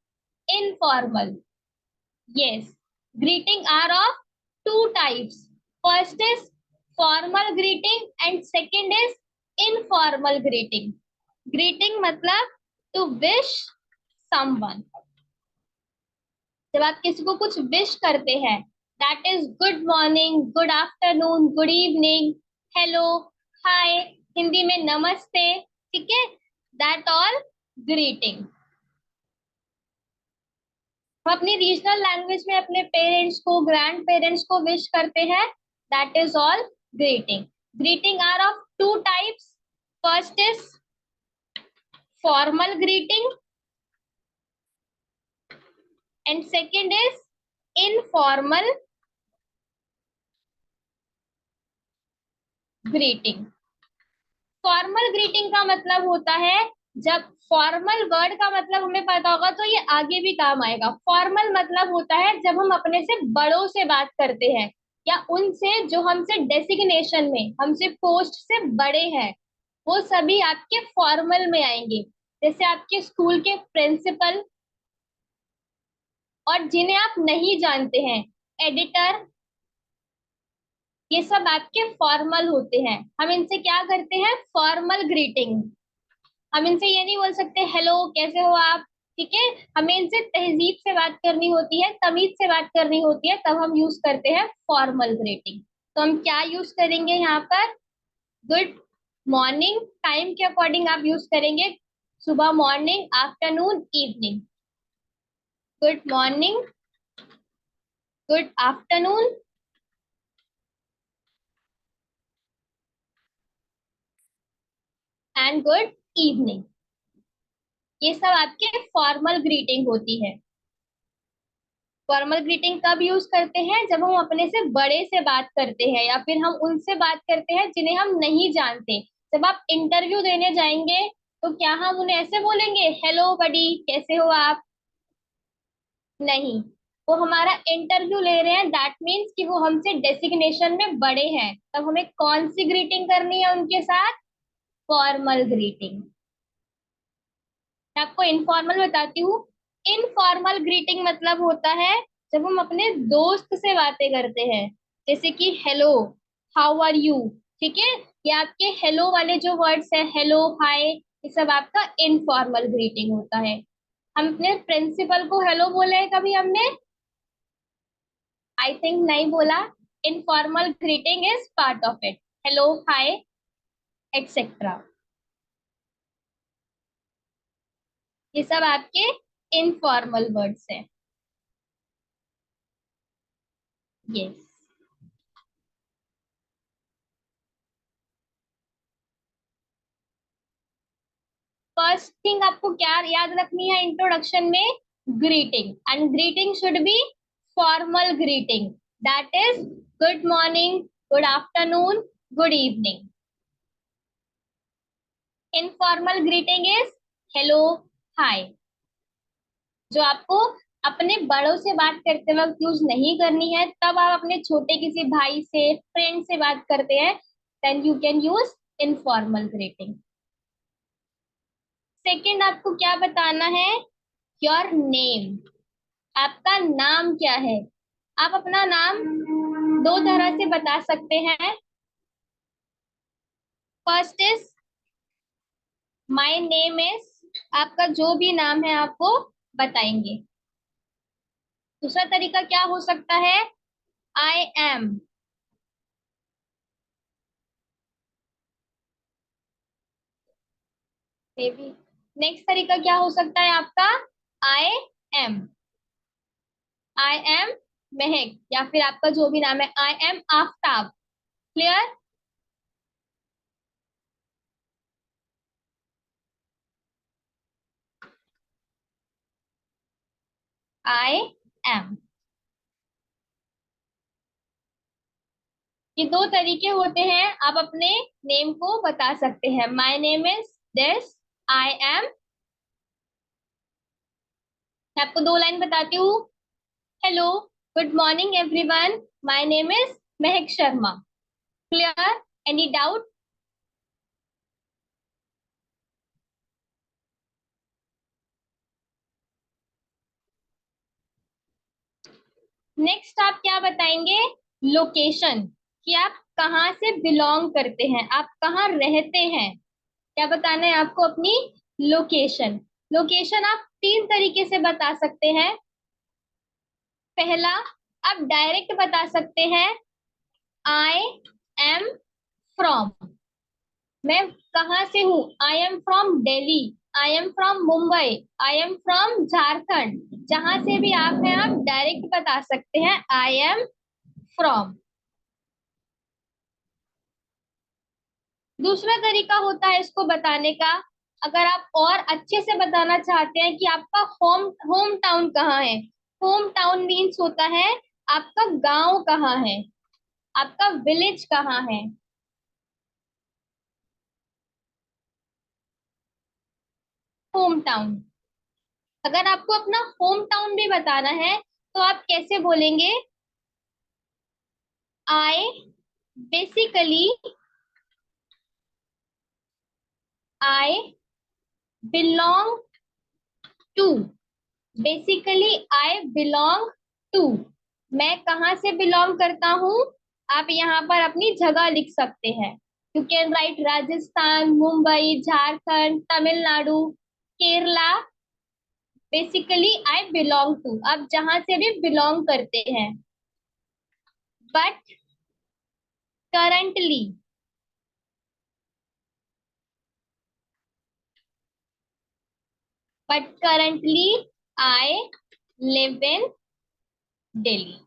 informal. Yes, greeting are of two types, first is formal greeting and second is informal greeting. Greeting मतलब टू विश समवन, जब आप किसी को कुछ विश करते हैं, that is good morning, good afternoon, good evening, hello, hi, Hindi में नमस्ते, ठीक है, दैट ऑल ग्रीटिंग। हम अपनी रीजनल लैंग्वेज में अपने पेरेंट्स को, ग्रैंड पेरेंट्स को विश करते हैं, that is all greeting. Greeting are of two types, first is formal greeting and second is informal greeting। Formal greeting का मतलब होता है, जब फॉर्मल वर्ड का मतलब हमें पता होगा तो ये आगे भी काम आएगा। फॉर्मल मतलब होता है जब हम अपने से बड़ों से बात करते हैं, या उनसे जो हमसे डेसिग्नेशन में, हमसे पोस्ट से बड़े हैं, वो सभी आपके फॉर्मल में आएंगे। जैसे आपके स्कूल के प्रिंसिपल, और जिन्हें आप नहीं जानते हैं, एडिटर, ये सब आपके फॉर्मल होते हैं। हम इनसे क्या करते हैं, फॉर्मल ग्रीटिंग। हम इनसे ये नहीं बोल सकते हेलो कैसे हो आप, ठीक है। हमें इनसे तहजीब से बात करनी होती है, तमीज से बात करनी होती है, तब हम यूज करते हैं फॉर्मल ग्रीटिंग। तो हम क्या यूज करेंगे यहाँ पर, गुड मॉर्निंग, टाइम के अकॉर्डिंग आप यूज करेंगे, सुबह morning, afternoon, evening. Good morning, good afternoon, and good evening. ये सब आपके फॉर्मल ग्रीटिंग होती है। फॉर्मल ग्रीटिंग कब यूज करते हैं, जब हम अपने से बड़े से बात करते हैं, या फिर हम उनसे बात करते हैं जिन्हें हम नहीं जानते। जब आप इंटरव्यू देने जाएंगे तो क्या हम उन्हें ऐसे बोलेंगे, हेलो बडी कैसे हो आप? नहीं, वो हमारा इंटरव्यू ले रहे हैं, दैट मीन्स कि वो हमसे डेसिग्नेशन में बड़े हैं। तब हमें कौन सी ग्रीटिंग करनी है उनके साथ, फॉर्मल ग्रीटिंग। मैं आपको इनफॉर्मल बताती हूँ। इनफॉर्मल ग्रीटिंग मतलब होता है जब हम अपने दोस्त से बातें करते हैं, जैसे कि हेलो, हाउ आर यू, ठीक है। ये आपके हेलो वाले जो वर्ड्स हैं, हेलो, हाय, ये सब आपका इनफॉर्मल ग्रीटिंग होता है। हम अपने प्रिंसिपल को हेलो बोले हैं कभी हमने? आई थिंक नहीं बोला। Informal greeting is part of it, hello, hi, etcetera. ये सब आपके इनफॉर्मल वर्ड्स हैं। यस, फर्स्ट थिंग आपको क्या याद रखनी है इंट्रोडक्शन में, greeting. And greeting should be formal greeting, that is good morning, good afternoon, good evening. Informal greeting is hello, hi, जो आपको अपने बड़ों से बात करते वक्त यूज नहीं करनी है। तब आप अपने छोटे किसी भाई से, फ्रेंड से बात करते हैं, then you can use informal greeting. Second आपको क्या बताना है, योर नेम, आपका नाम क्या है। आप अपना नाम दो तरह से बता सकते हैं, first is my name is, आपका जो भी नाम है आप वो बताएंगे। दूसरा तरीका क्या हो सकता है, आई एम। नेक्स्ट तरीका क्या हो सकता है आपका, आई एम। आई एम महक, या फिर आपका जो भी नाम है, I am Aftab. Clear? I am. ये दो तरीके होते हैं, आप अपने नेम को बता सकते हैं। My name is this, I am. मैं आपको दो लाइन बताती हूँ। Hello, good morning everyone, my name is Mahak Sharma. Clear? Any doubt? Next आप क्या बताएंगे? लोकेशन, कि आप कहाँ से बिलोंग करते हैं, आप कहाँ रहते हैं। क्या बताना है आपको? अपनी लोकेशन। लोकेशन आप तीन तरीके से बता सकते हैं। पहला, आप डायरेक्ट बता सकते हैं, आई एम फ्रॉम। मैं कहाँ से हूँ? आई am from Delhi, I am from Mumbai, I am from Jharkhand. जहां से भी आप हैं, आप डायरेक्ट बता सकते हैं, आई एम फ्रॉम। दूसरा तरीका होता है इसको बताने का, अगर आप और अच्छे से बताना चाहते हैं कि आपका होम टाउन कहाँ है। होम टाउन मीन्स होता है आपका गांव कहाँ है, आपका विलेज कहाँ है। Home town. अगर आपको अपना होम टाउन भी बताना है तो आप कैसे बोलेंगे? I basically, I belong to. Basically I belong to, मैं कहाँ से बिलोंग करता हूँ। आप यहाँ पर अपनी जगह लिख सकते हैं। You can write Rajasthan, Mumbai, Jharkhand, Tamil Nadu, Kerala. Basically I belong to, आप जहां से भी बिलोंग करते हैं। But currently, but currently I live in Delhi.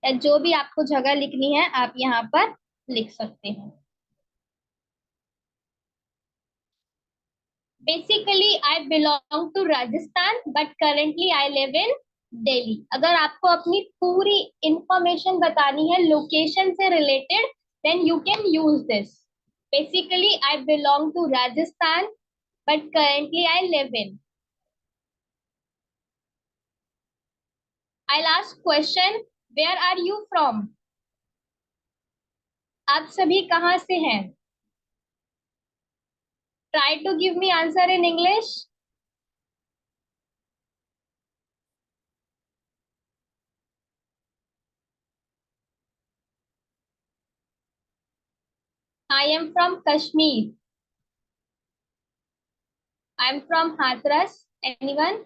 या जो भी आपको जगह लिखनी है आप यहाँ पर लिख सकते हैं। Basically I belong to Rajasthan but currently I live in Delhi. अगर आपको अपनी पूरी इंफॉर्मेशन बतानी है लोकेशन से related, then you can use this. Basically I belong to Rajasthan but currently I live in. I'll ask question, where are you from? आप सभी कहाँ से हैं? Try to give me answer in English. I am from Kashmir. I am from Hathras. Anyone?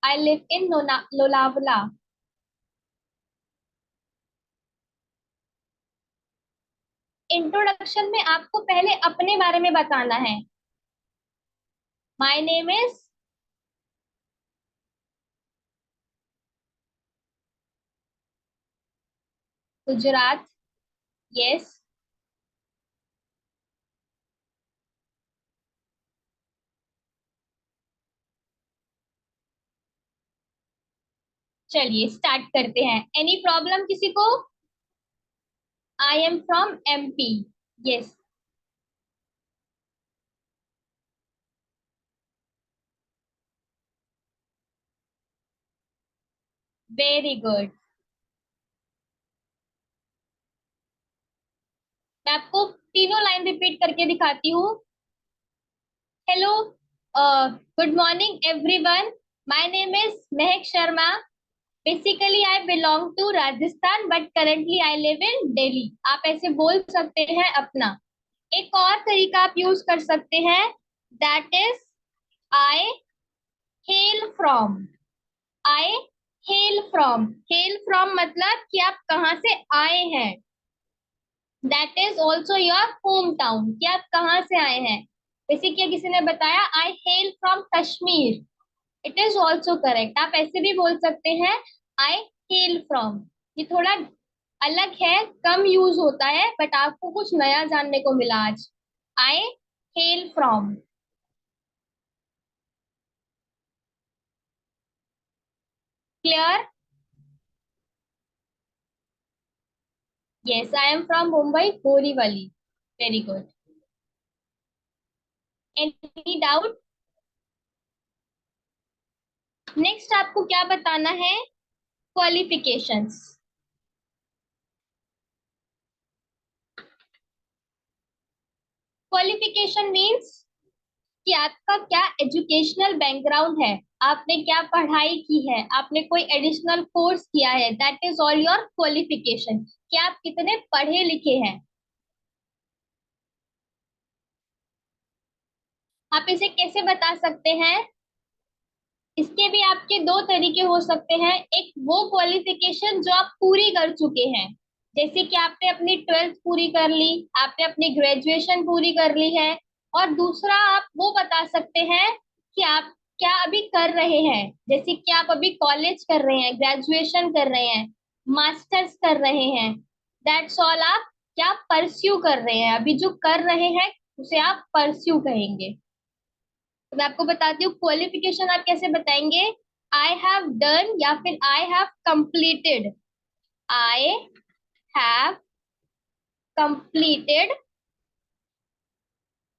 I live in Lonavala. Introduction में आपको पहले अपने बारे में बताना है। My name is, Gujarat. Yes. चलिए स्टार्ट करते हैं। एनी प्रॉब्लम किसी को? I am from MP. Yes. Very good. मैं आपको तीनों लाइन रिपीट करके दिखाती हूँ। Hello, good morning everyone, my name is Mahak Sharma. Basically I belong to Rajasthan but currently I live in Delhi. आप ऐसे बोल सकते हैं अपना। एक और तरीका आप यूज कर सकते हैं, that is I hail from. I hail from. Hello from मतलब कि आप कहाँ से आए हैं। That is also your home town, कि आप कहाँ से आए हैं। जैसे कि किसी ने बताया I hail from Kashmir, it is also correct. आप ऐसे भी बोल सकते हैं आई हेल फ्रॉम। ये थोड़ा अलग है, कम यूज होता है, बट आपको कुछ नया जानने को मिला आज। I hail from. Clear? Yes, I am from Mumbai, Borivali. Very good. Any doubt? Next आपको क्या बताना है? क्वालिफिकेशंस। क्वालिफिकेशन मीन्स कि आपका क्या एजुकेशनल बैकग्राउंड है, आपने क्या पढ़ाई की है, आपने कोई एडिशनल कोर्स किया है, that is all your qualification, कि आप कितने पढ़े लिखे हैं। आप इसे कैसे बता सकते हैं? इसके भी आपके दो तरीके हो सकते हैं। एक वो क्वालिफिकेशन जो आप पूरी कर चुके हैं, जैसे कि आपने अपनी 12th पूरी कर ली, आपने अपनी ग्रेजुएशन पूरी कर ली है। और दूसरा आप वो बता सकते हैं कि आप क्या अभी कर रहे हैं, जैसे कि आप अभी कॉलेज कर रहे हैं, ग्रेजुएशन कर रहे हैं, मास्टर्स कर रहे हैं। That's all. आप क्या परस्यू कर रहे हैं, अभी जो कर रहे हैं उसे आप परस्यू कहेंगे। तो मैं आपको बताती हूँ क्वालिफिकेशन आप कैसे बताएंगे। आई हैव डन या फिर I have completed. I have completed.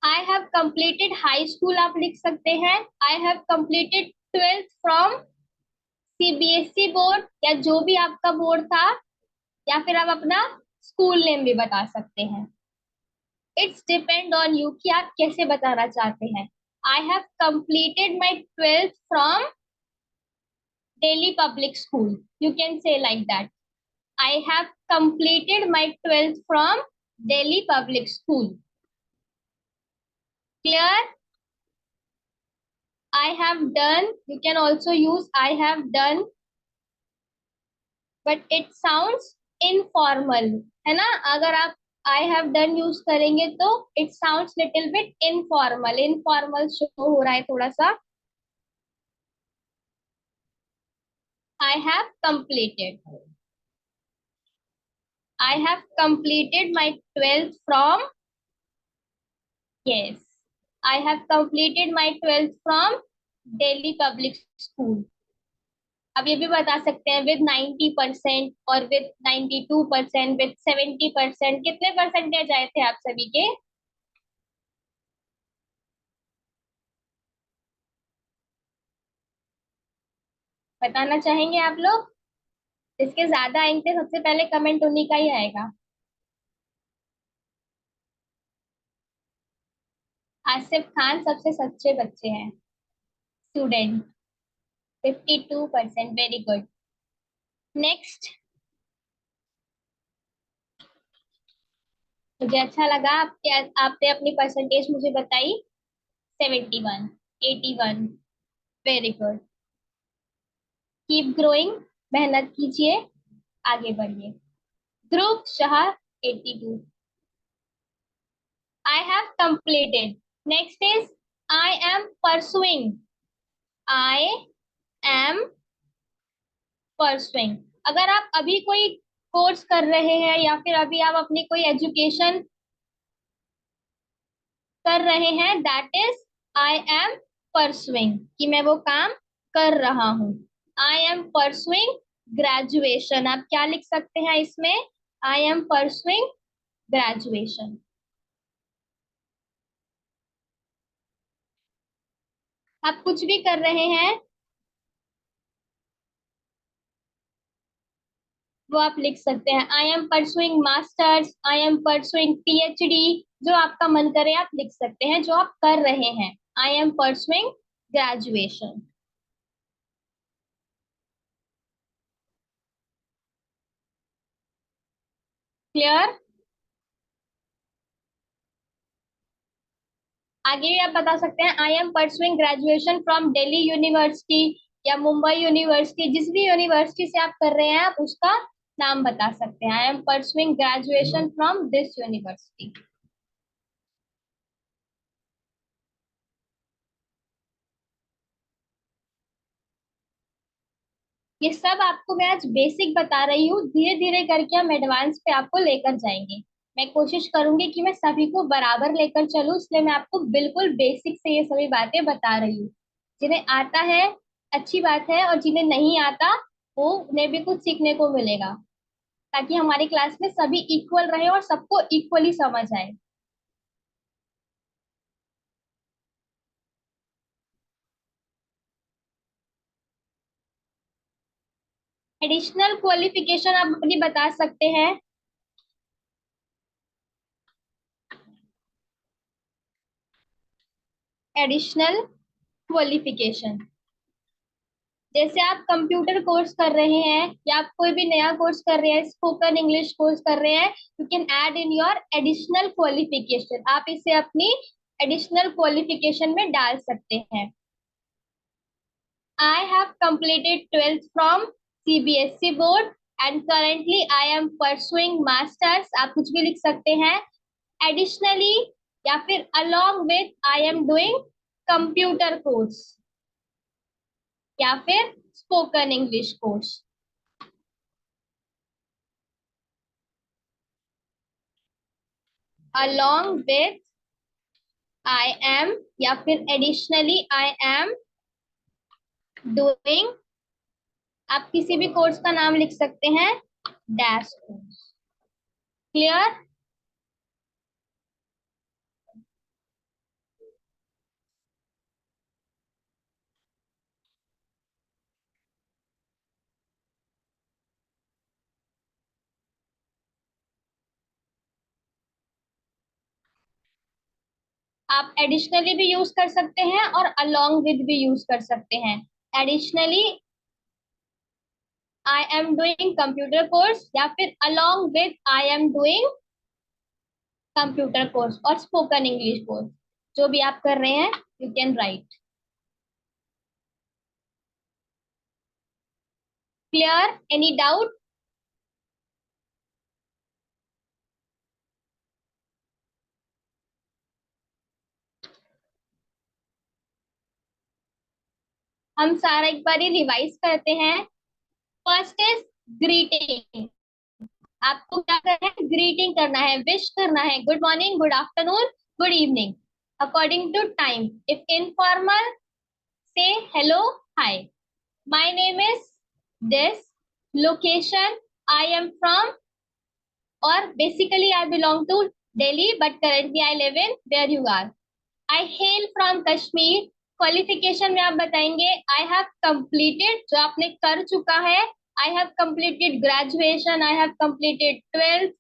I have completed high school आप लिख सकते हैं। I have completed 12th from CBSE board या जो भी आपका बोर्ड था, या फिर आप अपना स्कूल नेम भी बता सकते हैं। इट्स डिपेंड ऑन यू कि आप कैसे बताना चाहते हैं। I have completed my 12th from Delhi Public School. You can say like that. I have completed my 12th from Delhi Public School. Clear? I have done. You can also use I have done, but it sounds informal. है ना? अगर आप I have done use करेंगे तो it sounds little bit informal. Informal show हो रहा है थोड़ा सा. I have completed. I have completed my 12th from. Yes, I have completed my 12th from Delhi Public School. अब ये भी बता सकते हैं विद 90% और विद 92%, विद 70%। कितने परसेंटेज आए थे आप सभी के? बताना चाहेंगे आप लोग? जिसके ज्यादा आएंगे सबसे पहले कमेंट उन्हीं का ही आएगा। आसिफ खान सबसे सच्चे बच्चे हैं। स्टूडेंट 52%। Very good. नेक्स्ट। मुझे अच्छा लगा आपने अपनी परसेंटेज मुझे बताई। 71, 81। Very good. Keep growing. मेहनत कीजिए, आगे बढ़िए। ध्रुव Shah 82। I have completed. Next is I am pursuing. I am pursuing. अगर आप अभी कोई कोर्स कर रहे हैं या फिर अभी आप अपनी कोई एजुकेशन कर रहे हैं, that is I am pursuing, कि मैं वो काम कर रहा हूं। I am pursuing graduation. आप क्या लिख सकते हैं इसमें? I am pursuing graduation. आप कुछ भी कर रहे हैं वो आप लिख सकते हैं। I am pursuing masters, I am pursuing PhD, जो आपका मन करे आप लिख सकते हैं जो आप कर रहे हैं। I am pursuing graduation. Clear? आगे भी आप बता सकते हैं I am pursuing graduation from Delhi university या मुंबई यूनिवर्सिटी। जिस भी यूनिवर्सिटी से आप कर रहे हैं आप उसका नाम बता सकते हैं। I am pursuing graduation from this university. ये सब आपको मैं आज बेसिक बता रही हूँ, धीरे धीरे करके हम एडवांस पे आपको लेकर जाएंगे। मैं कोशिश करूंगी कि मैं सभी को बराबर लेकर चलूं, इसलिए मैं आपको बिल्कुल बेसिक से ये सभी बातें बता रही हूँ। जिन्हें आता है अच्छी बात है, और जिन्हें नहीं आता वो उन्हें भी कुछ सीखने को मिलेगा, ताकि हमारी क्लास में सभी इक्वल रहे और सबको इक्वली समझ आए। एडिशनल क्वालिफिकेशन आप अपनी बता सकते हैं। एडिशनल क्वालिफिकेशन, जैसे आप कंप्यूटर कोर्स कर रहे हैं या आप कोई भी नया कोर्स कर रहे हैं, स्पोकन इंग्लिश कोर्स कर रहे हैं, you can add in your additional qualification. आप इसे अपनी एडिशनल क्वालिफिकेशन में डाल सकते हैं। I have completed 12th from CBSE board and currently I am pursuing masters। आप कुछ भी लिख सकते हैं। Additionally या फिर along with I am doing computer course या फिर spoken English course। Along with I am या फिर additionally I am doing, आप किसी भी कोर्स का नाम लिख सकते हैं, डैश कोर्स। क्लियर? आप एडिशनली भी यूज कर सकते हैं और अलोंग विद भी यूज कर सकते हैं। Additionally I am doing computer course या फिर along with I am doing computer course और स्पोकन इंग्लिश कोर्स, जो भी आप कर रहे हैं you can right. Clear? Any doubt? हम सारा एक बार रिवाइज करते हैं। First is greeting. आपको क्या करना है? ग्रीटिंग करना है, विश करना है, good morning, good afternoon, good evening, according to time. If informal, say hello, hi, my name is this, location I am from, or basically I belong to Delhi but currently I live in where you are। I hail from Kashmir। Qualification में आप बताएंगे I have completed, जो आपने कर चुका है, I have completed graduation, I have completed 12th,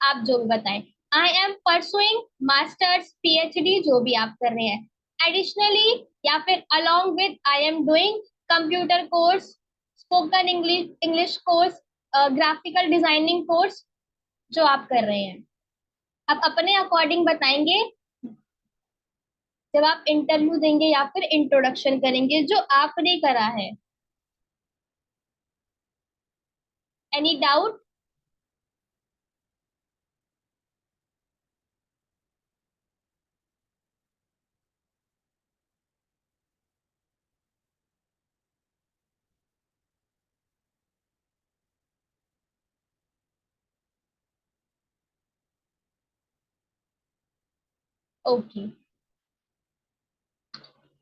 आप जो भी बताएं। I am pursuing masters, PhD, जो भी आप कर रहे हैं। एडिशनली या फिर along with I am doing computer course, spoken English course, graphical designing course, जो आप कर रहे हैं। आप अपने अकॉर्डिंग बताएंगे जब आप इंटरव्यू देंगे या फिर इंट्रोडक्शन करेंगे, जो आपने करा है। Any doubt? ओके,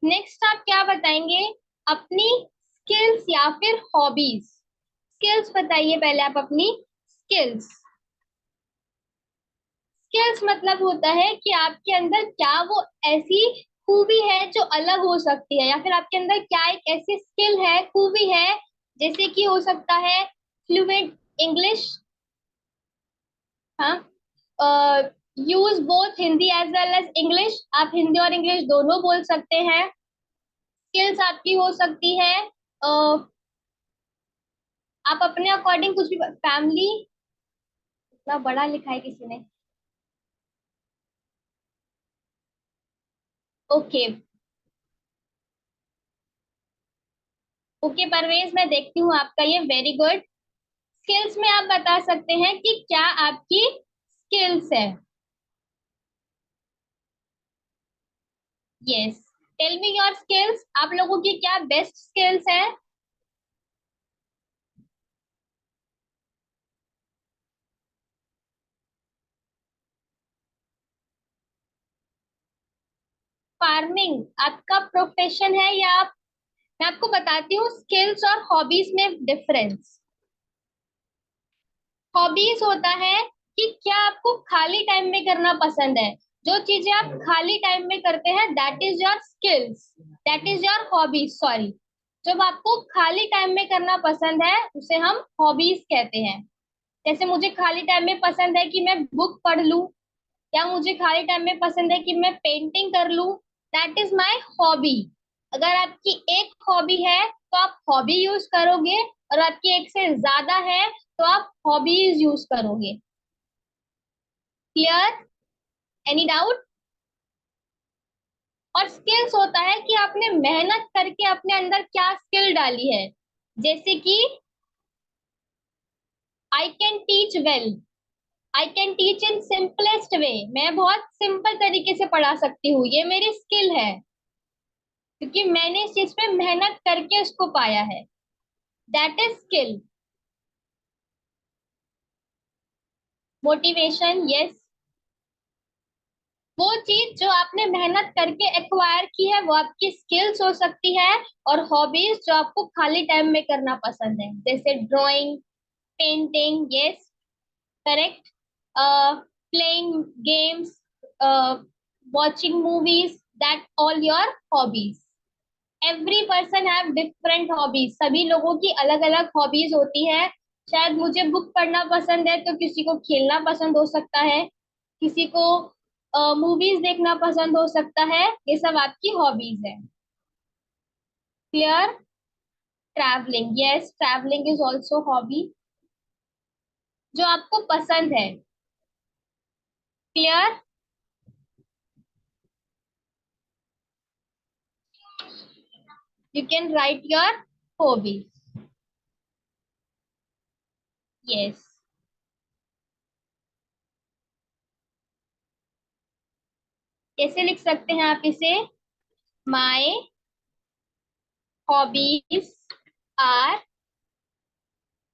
नेक्स्ट आप क्या बताएंगे? अपनी स्किल्स या फिर हॉबीज। स्किल्स बताइए पहले आप अपनी स्किल्स। स्किल्स मतलब होता है कि आपके अंदर क्या वो ऐसी खूबी है जो अलग हो सकती है, या फिर आपके अंदर क्या एक ऐसी स्किल है, खूबी है, जैसे कि हो सकता है फ्लुएंट इंग्लिश, हाँ, use both Hindi as well as English, आप हिंदी और इंग्लिश दोनों बोल सकते हैं। स्किल्स आपकी हो सकती है आप अपने अकॉर्डिंग कुछ भी, फैमिली, इतना बड़ा लिखा है किसी ने। ओके ओके परवेज, मैं देखती हूँ आपका ये, वेरी गुड। स्किल्स में आप बता सकते हैं कि क्या आपकी स्किल्स है। Yes, tell me your skills. आप लोगों की क्या बेस्ट स्किल्स है? फार्मिंग आपका प्रोफेशन है या आप, मैं आपको बताती हूँ स्किल्स और हॉबीज में डिफरेंस। हॉबीज होता है कि क्या आपको खाली टाइम में करना पसंद है, जो चीजें आप खाली टाइम में करते हैं that is your skills, that is your hobbies, sorry. जब आपको खाली टाइम में करना पसंद है उसे हम हॉबीज कहते हैं। जैसे मुझे खाली टाइम में पसंद है कि मैं बुक पढ़ लूं, या मुझे खाली टाइम में पसंद है कि मैं पेंटिंग कर लूं, दैट इज माई हॉबी। अगर आपकी एक हॉबी है तो आप हॉबी यूज करोगे, और आपकी एक से ज्यादा है तो आप हॉबीज यूज करोगे। क्लियर? Any doubt? और स्किल्स होता है कि आपने मेहनत करके अपने अंदर क्या स्किल डाली है। जैसे कि I can teach well, I can teach in simplest way, मैं बहुत सिंपल तरीके से पढ़ा सकती हूँ, ये मेरी स्किल है क्योंकि मैंने इस चीज पे मेहनत करके उसको पाया है, that is skill. Motivation, yes, वो चीज जो आपने मेहनत करके एक्वायर की है वो आपकी स्किल्स हो सकती है। और हॉबीज जो आपको खाली टाइम में करना पसंद है, जैसे drawing, painting, yes, correct, playing games, watching movies, that all your hobbies. Every person have different hobbies, सभी लोगों की अलग अलग हॉबीज होती है। शायद मुझे बुक पढ़ना पसंद है तो किसी को खेलना पसंद हो सकता है, किसी को मूवीज देखना पसंद हो सकता है, ये सब आपकी हॉबीज है। Clear? Travelling, yes, travelling is also hobby, जो आपको पसंद है। Clear? You can write your hobbies. Yes. कैसे लिख सकते हैं आप इसे? My hobbies are,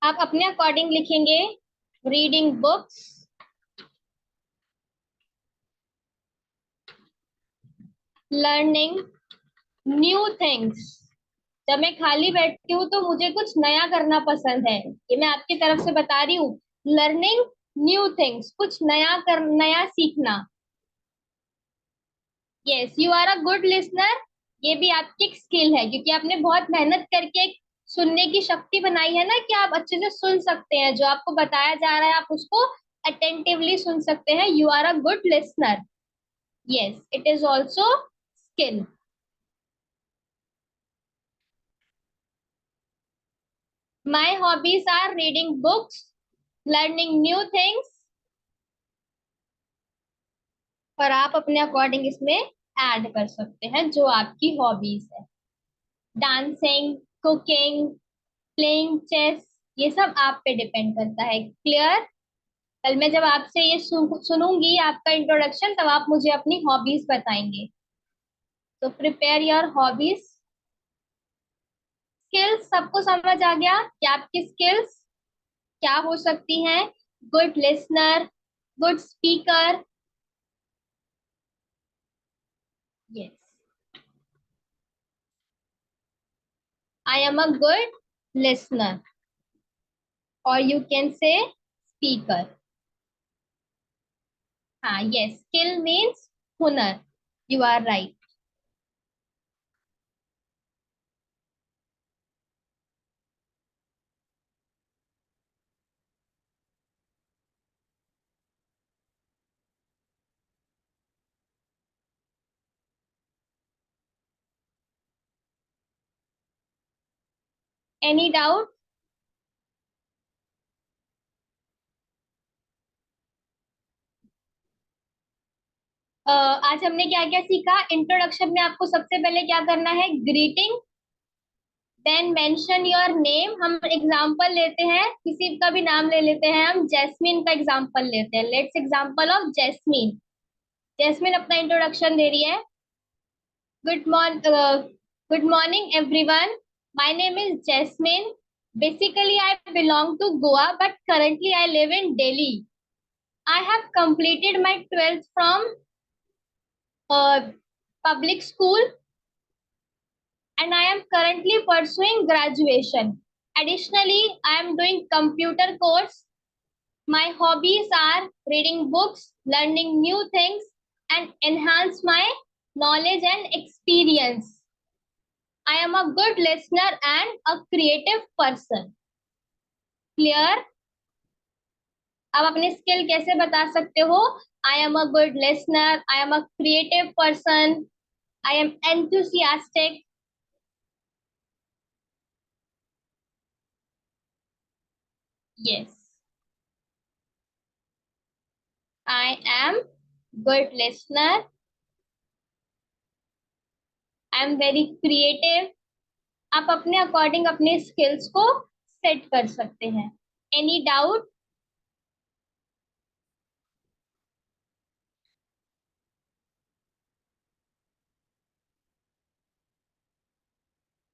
आप अपने अकॉर्डिंग लिखेंगे, reading books, learning new things. जब मैं खाली बैठती हूँ तो मुझे कुछ नया करना पसंद है, ये मैं आपकी तरफ से बता रही हूँ। लर्निंग न्यू थिंग्स, कुछ नया सीखना। Yes, you are a good listener, ये भी आपकी एक स्किल है क्योंकि आपने बहुत मेहनत करके एक सुनने की शक्ति बनाई है ना, कि आप अच्छे से सुन सकते हैं, जो आपको बताया जा रहा है आप उसको अटेंटिवली सुन सकते हैं। You are a good listener, yes, it is also skill. My hobbies are reading books, learning new things, और आप अपने अकॉर्डिंग इसमें ऐड कर सकते हैं जो आपकी हॉबीज है। डांसिंग, कुकिंग, प्लेइंग चेस, ये सब आप पे डिपेंड करता है। क्लियर? कल मैं जब आपसे ये सुनूंगी आपका इंट्रोडक्शन, तब आप मुझे अपनी हॉबीज बताएंगे। तो प्रिपेयर योर हॉबीज। स्किल्स सबको समझ आ गया कि आपकी स्किल्स क्या हो सकती हैं? Good listener, good speaker, yes, I am a good listener, और यू कैन से स्पीकर। हाँ, यस, स्किल मीन्स हुनर, you are right. Any doubt? आज हमने क्या क्या सीखा? इंट्रोडक्शन में आपको सबसे पहले क्या करना है? Greeting, then mention your name. हम एग्जांपल लेते हैं, किसी का भी नाम ले लेते हैं, हम जैस्मिन का एग्जांपल लेते हैं। Let's example of Jasmine. Jasmine अपना इंट्रोडक्शन दे रही है। Good morning everyone, my name is Jasmine, basically I belong to Goa but currently I live in Delhi. I have completed my 12th from public school, and I am currently pursuing graduation. Additionally, I am doing computer course. My hobbies are reading books, learning new things, and enhance my knowledge and experience. I am a good listener and a creative person. Clear? अब अपने स्किल कैसे बता सकते हो? I am a good listener, I am a creative person, I am enthusiastic. Yes. I am good listener. I am very creative. आप अपने अकॉर्डिंग अपने स्किल्स को सेट कर सकते हैं. Any doubt?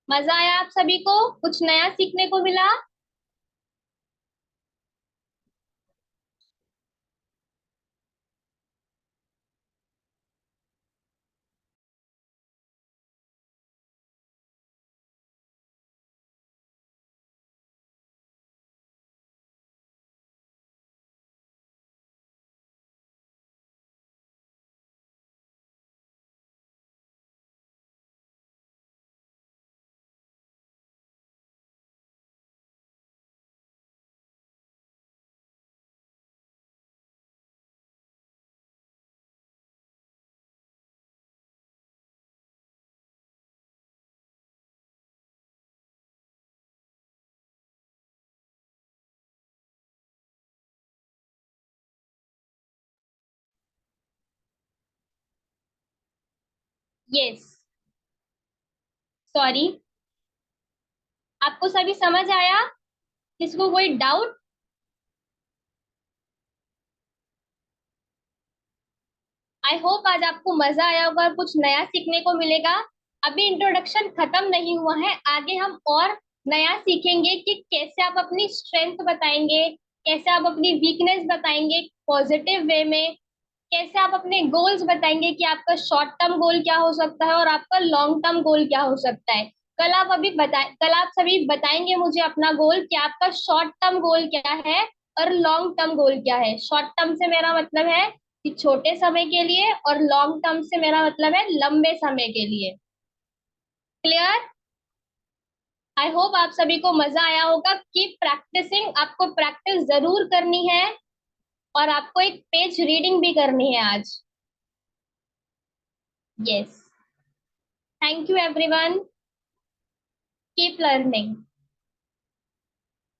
मजा आया आप सभी को? कुछ नया सीखने को मिला? यस. सॉरी. आपको सभी समझ आया? किसको कोई डाउट? आई होप आज आपको मजा आया होगा और कुछ नया सीखने को मिलेगा. अभी इंट्रोडक्शन खत्म नहीं हुआ है, आगे हम और नया सीखेंगे कि कैसे आप अपनी स्ट्रेंथ बताएंगे, कैसे आप अपनी वीकनेस बताएंगे पॉजिटिव वे में, कैसे आप अपने गोल्स बताएंगे कि आपका शॉर्ट टर्म गोल क्या हो सकता है और आपका लॉन्ग टर्म गोल क्या हो सकता है. कल आप सभी बताएंगे मुझे अपना गोल कि आपका शॉर्ट टर्म गोल क्या है और लॉन्ग टर्म गोल क्या है. शॉर्ट टर्म से मेरा मतलब है कि छोटे समय के लिए और लॉन्ग टर्म से मेरा मतलब है लंबे समय के लिए. क्लियर? आई होप आप सभी को मजा आया होगा. Keep practising. आपको प्रैक्टिस जरूर करनी है और आपको एक पेज रीडिंग भी करनी है आज. Yes. Thank you everyone. Keep learning.